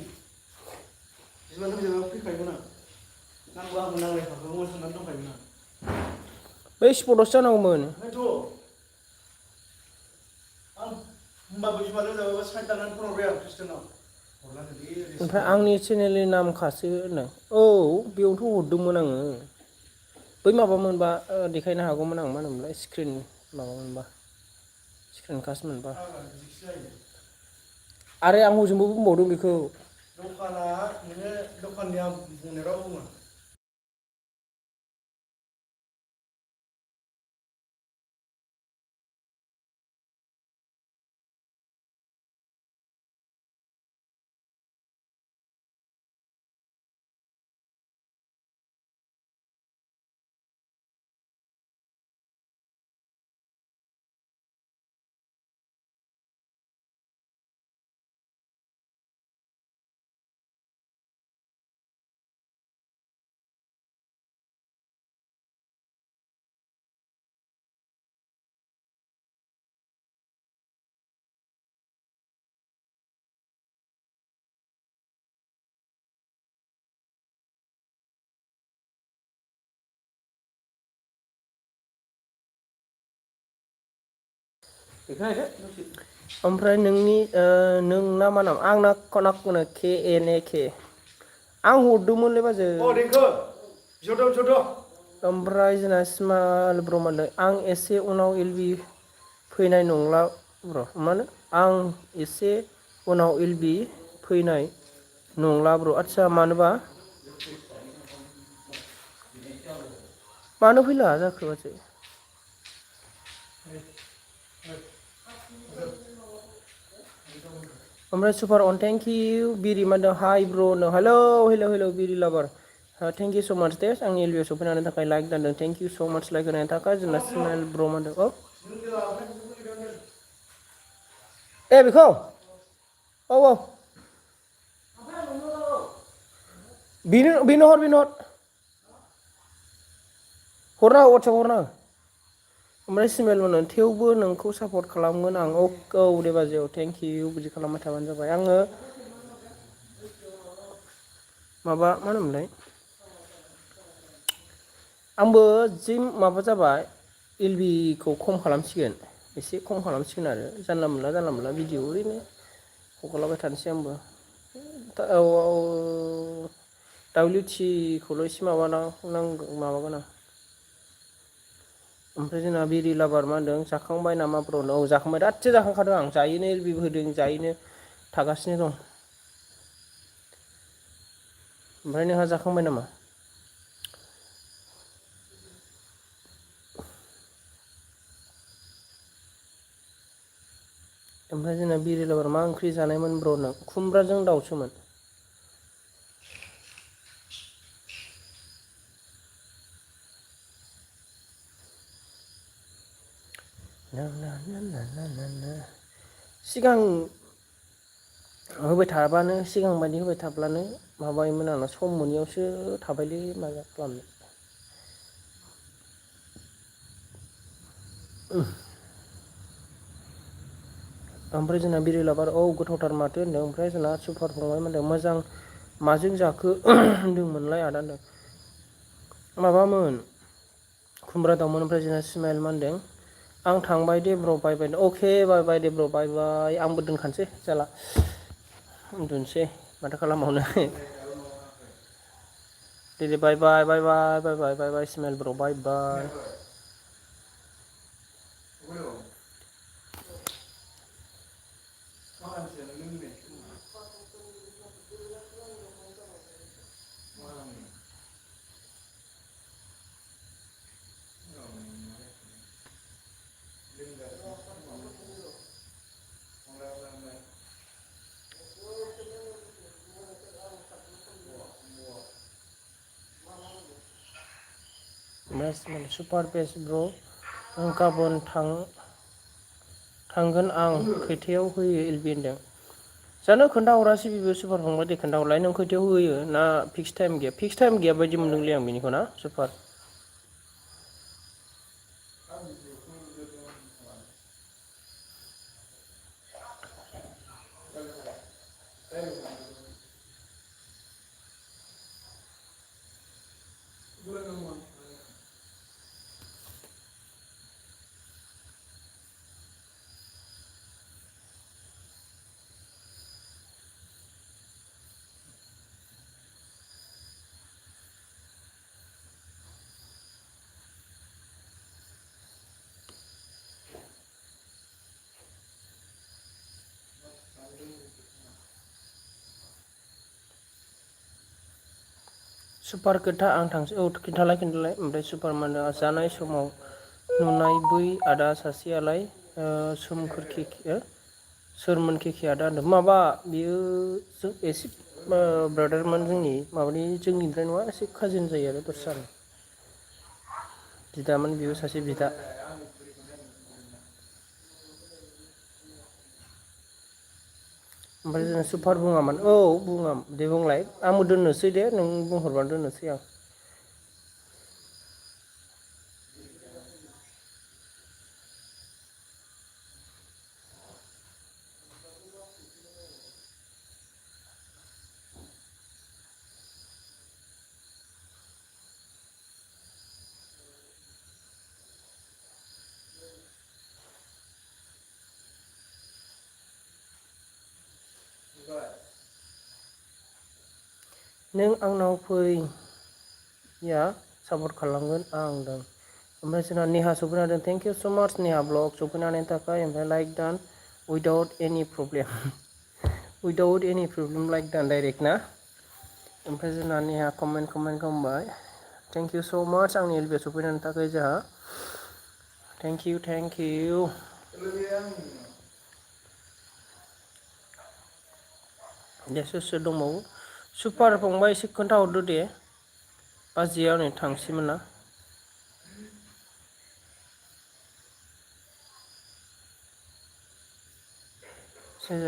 बिमा लोमजाबा फैखायोमोन आं नांगौ आंबो नांलायखागौमोन साननानै दंखायोमोन आं बै स्पटआवसो जानांगौमोन ओंखायनोथ' आं होमबाबो बिमा लोमजाबाबो साइड दाननानै फन हरबाय आं क्रिस्टिनाव ओमफ्राय आंनि चेनेलनि नामखासो होनदों औ बेयावथ' हरदोंमोन आङो बै माबा मोनबा देखायनो हागौमोन आं मा होनोमोनलाय स्क्रिन माबा मोनबा स्क्रिन कास्ट मोनबा आरो आं हजोंबो बुंबावदों बेखौ दखाना नोङो दखाननि आं बुंनाय राव बुङा ओमफ्राय नोंनि नोंना मा नाम आंना कनाकनो KNAK आं हरदोंमोनलै बाजै देंखो जद' ओमफ्राय जोंना स्माइल ब्रह्मनो आं एसे उनाव LB फैनाय नंला ब्र' मानो आं एसे उनाव LB फैनाय नंला ब्र' आदसा मानोबा मानो फैला जाखो बाजै ओमफ्राय सुपार अन थेंक इउ बिरि मानदों हाइ ब्र' नो हेलौ बिरि लाभार थेंक इउ स' माच दे आंनि एलबिआव सफैनायनि थाखाय लाइक दानदों थेंक इउ स' माच लाइक होनायनि थाखाय जोंना स्माइल ब्र' मानदों औ बेखौ औ बेनो हर हरना हो वाट्सआप हरना हो ओमफ्राय स्माइल मोनो थेवबो नोंखौ सापर्ट खालामगोन आं औ दे बाजै औ थेंक इउ बिदि खालामबाय थाबानो जाबाय आङो माबा मा होनोमोनलाय आंबो जि माबा जाबाय LB खौ खम खालामसिगोन एसे खम खालामसिगोन आरो जानला मोनला भिडिअ ओरैनो हगारलाबाय थानोसै आंबो WT खौल' एसे माबागोन आं ओमफ्राय जोंना बिरि लाभार मा होनदों जाखांबाय नामा ब्र' औ जाखांबाय दासो जाखांखादों आं जायैनो LB होदों जायैनो थागासिनो दं ओमफ्राय नोंहा जाखांबाय नामा ओमफ्राय जोंना बिरि लाभार मा ओंख्रि जानायमोन ब्र' नों खुमब्राजों दाउसोमोन सिगां होबाय थाबानो सिगां बायदि होबाय थाब्लानो माबायोमोन आंना सम मोनैयावसो थाबायलै माबा खालामनो ओमफ्राय जोंना बिरि लाभार औ गोथावथार माथो होनदों ओमफ्राय जोंना सुपार फंबाय होनदों मोजां माजों जाखो होनदोंमोनलाय आदा होनदों माबामोन खुमब्रा दाउमोन ओमफ्राय जोंना स्माइल मा होनदों आं थांबाय दे ब्र' बाय अके बाय दे ब्र' बाय आंबो दोनखानोसै जाला उन्दुनोसै माथो खालामबावनो दे बाय स्माइल ब्र' बाय सुपार बेस्ट ब्र' गाबोन थांगोन आं खैथायाव होयो LB होनदों जानो खोन्थाहरासै बेबो सुपार फंबाय दे खोन्थाहरलाय नों खैथायाव होयो ना फिक्स टाइम गैया बायदि मोनदोंलै आं बेनिखौ ना सुपार सुपार खोथा आं थांसै औ खिन्थालाय ओमफ्राय सुपारमान जानाय समाव नुनाय बै आदा सासेयालाय सोमखोर केके सोरमोन केके आदा होनदों माबा बियो एसे ब्रादारमोन जोंनि माबानि जोंनिफ्राय नङा एसे काजिन जायो आरो दस्रानि बिदामोन बियो सासे बिदा ओमफ्राय जों सुपार बुङामोन औ बुङाम दे बुंलाय आंबो दोननोसै दे नों बुंहरबानो दोननोसै आं नों आंनाव फै या सापर्ट खालामगोन आं होनदों ओमफ्राय जोंना नेहा सफैना होदों थेंक इउ स' माच नेहा ब्लग सफैना होनायनि थाखाय ओमफ्राय लाइक डान उइदाउट एनि प्रब्लेम लाइक डान डाइरेक्ट ना ओमफ्राय जोंना नेहा कमेन्ट खालामबाय थेंक इउ स' माच आंनि एलबिआव सफैनायनि थाखाय जोंहा थेंक इउ दे सोर दंबावो सुपार फंबाय एसे खोन्थाहरदो दे बाजैया नै थांसैमोन ना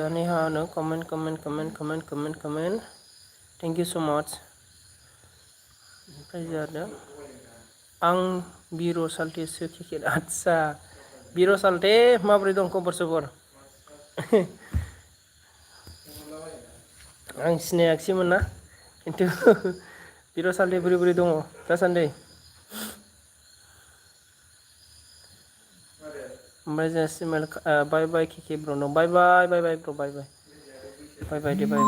नेहा होनो कमेन्ट थेंक इउ स' माच ओमफ्राय जादों आं बिर' साल्टेसो केकेट आदसा बिर' साल्टे माबोरै दं खबर सबर आं सिनायाखिसैमोन ना खिन्थु बिर' साल्टे बोरै दङ दासान्दि ओमफ्राय जोंहा सिमेल बाय बाय केके ब्र' दं बाय बाय ब्र' बाय दे बाय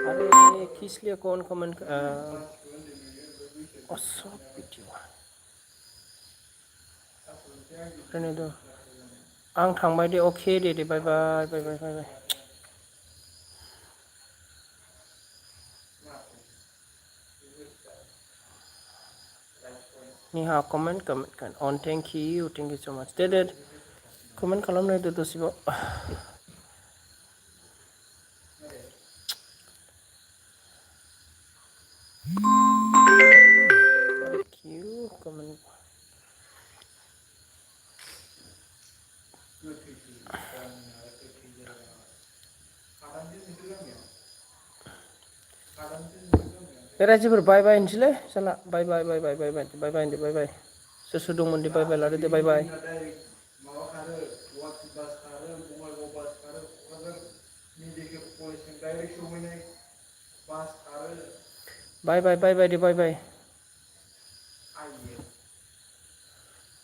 अरे किसलिए कौन कमेंट आं थांबाय दे अके दे बाय बाय नेहा comment on thank you so' माच दे कमेन्ट खालामनाय दे दसेबाव बे रायजोफोर बाय बाय होनसैलै साला बाय बाय सोर दंमोन दे बाय लादो दे बाय माबा खारो गुवाहाटि बास खारो बङाइगाव बास खारो क'क्राझार मेडिकेल कलेजजों डाइरेक्ट सहैनाय बास खारो बाय दे बाय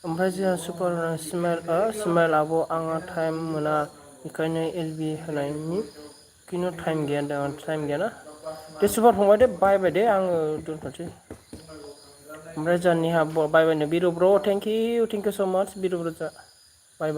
ओमफ्राय जोंहा सुपार स्माइल आब' आंहा टाइम मोना बेखायनो एलबि होनायनि खिन्थु टाइम गैयाना दे सुपार फंबाय दे बाय दे आङो दोनथ'सै ओमफ्राय जोंहा नेहा बाय नो बिरु ब्र' थेंक इउ स' माच बिरु ब्र' जा बाय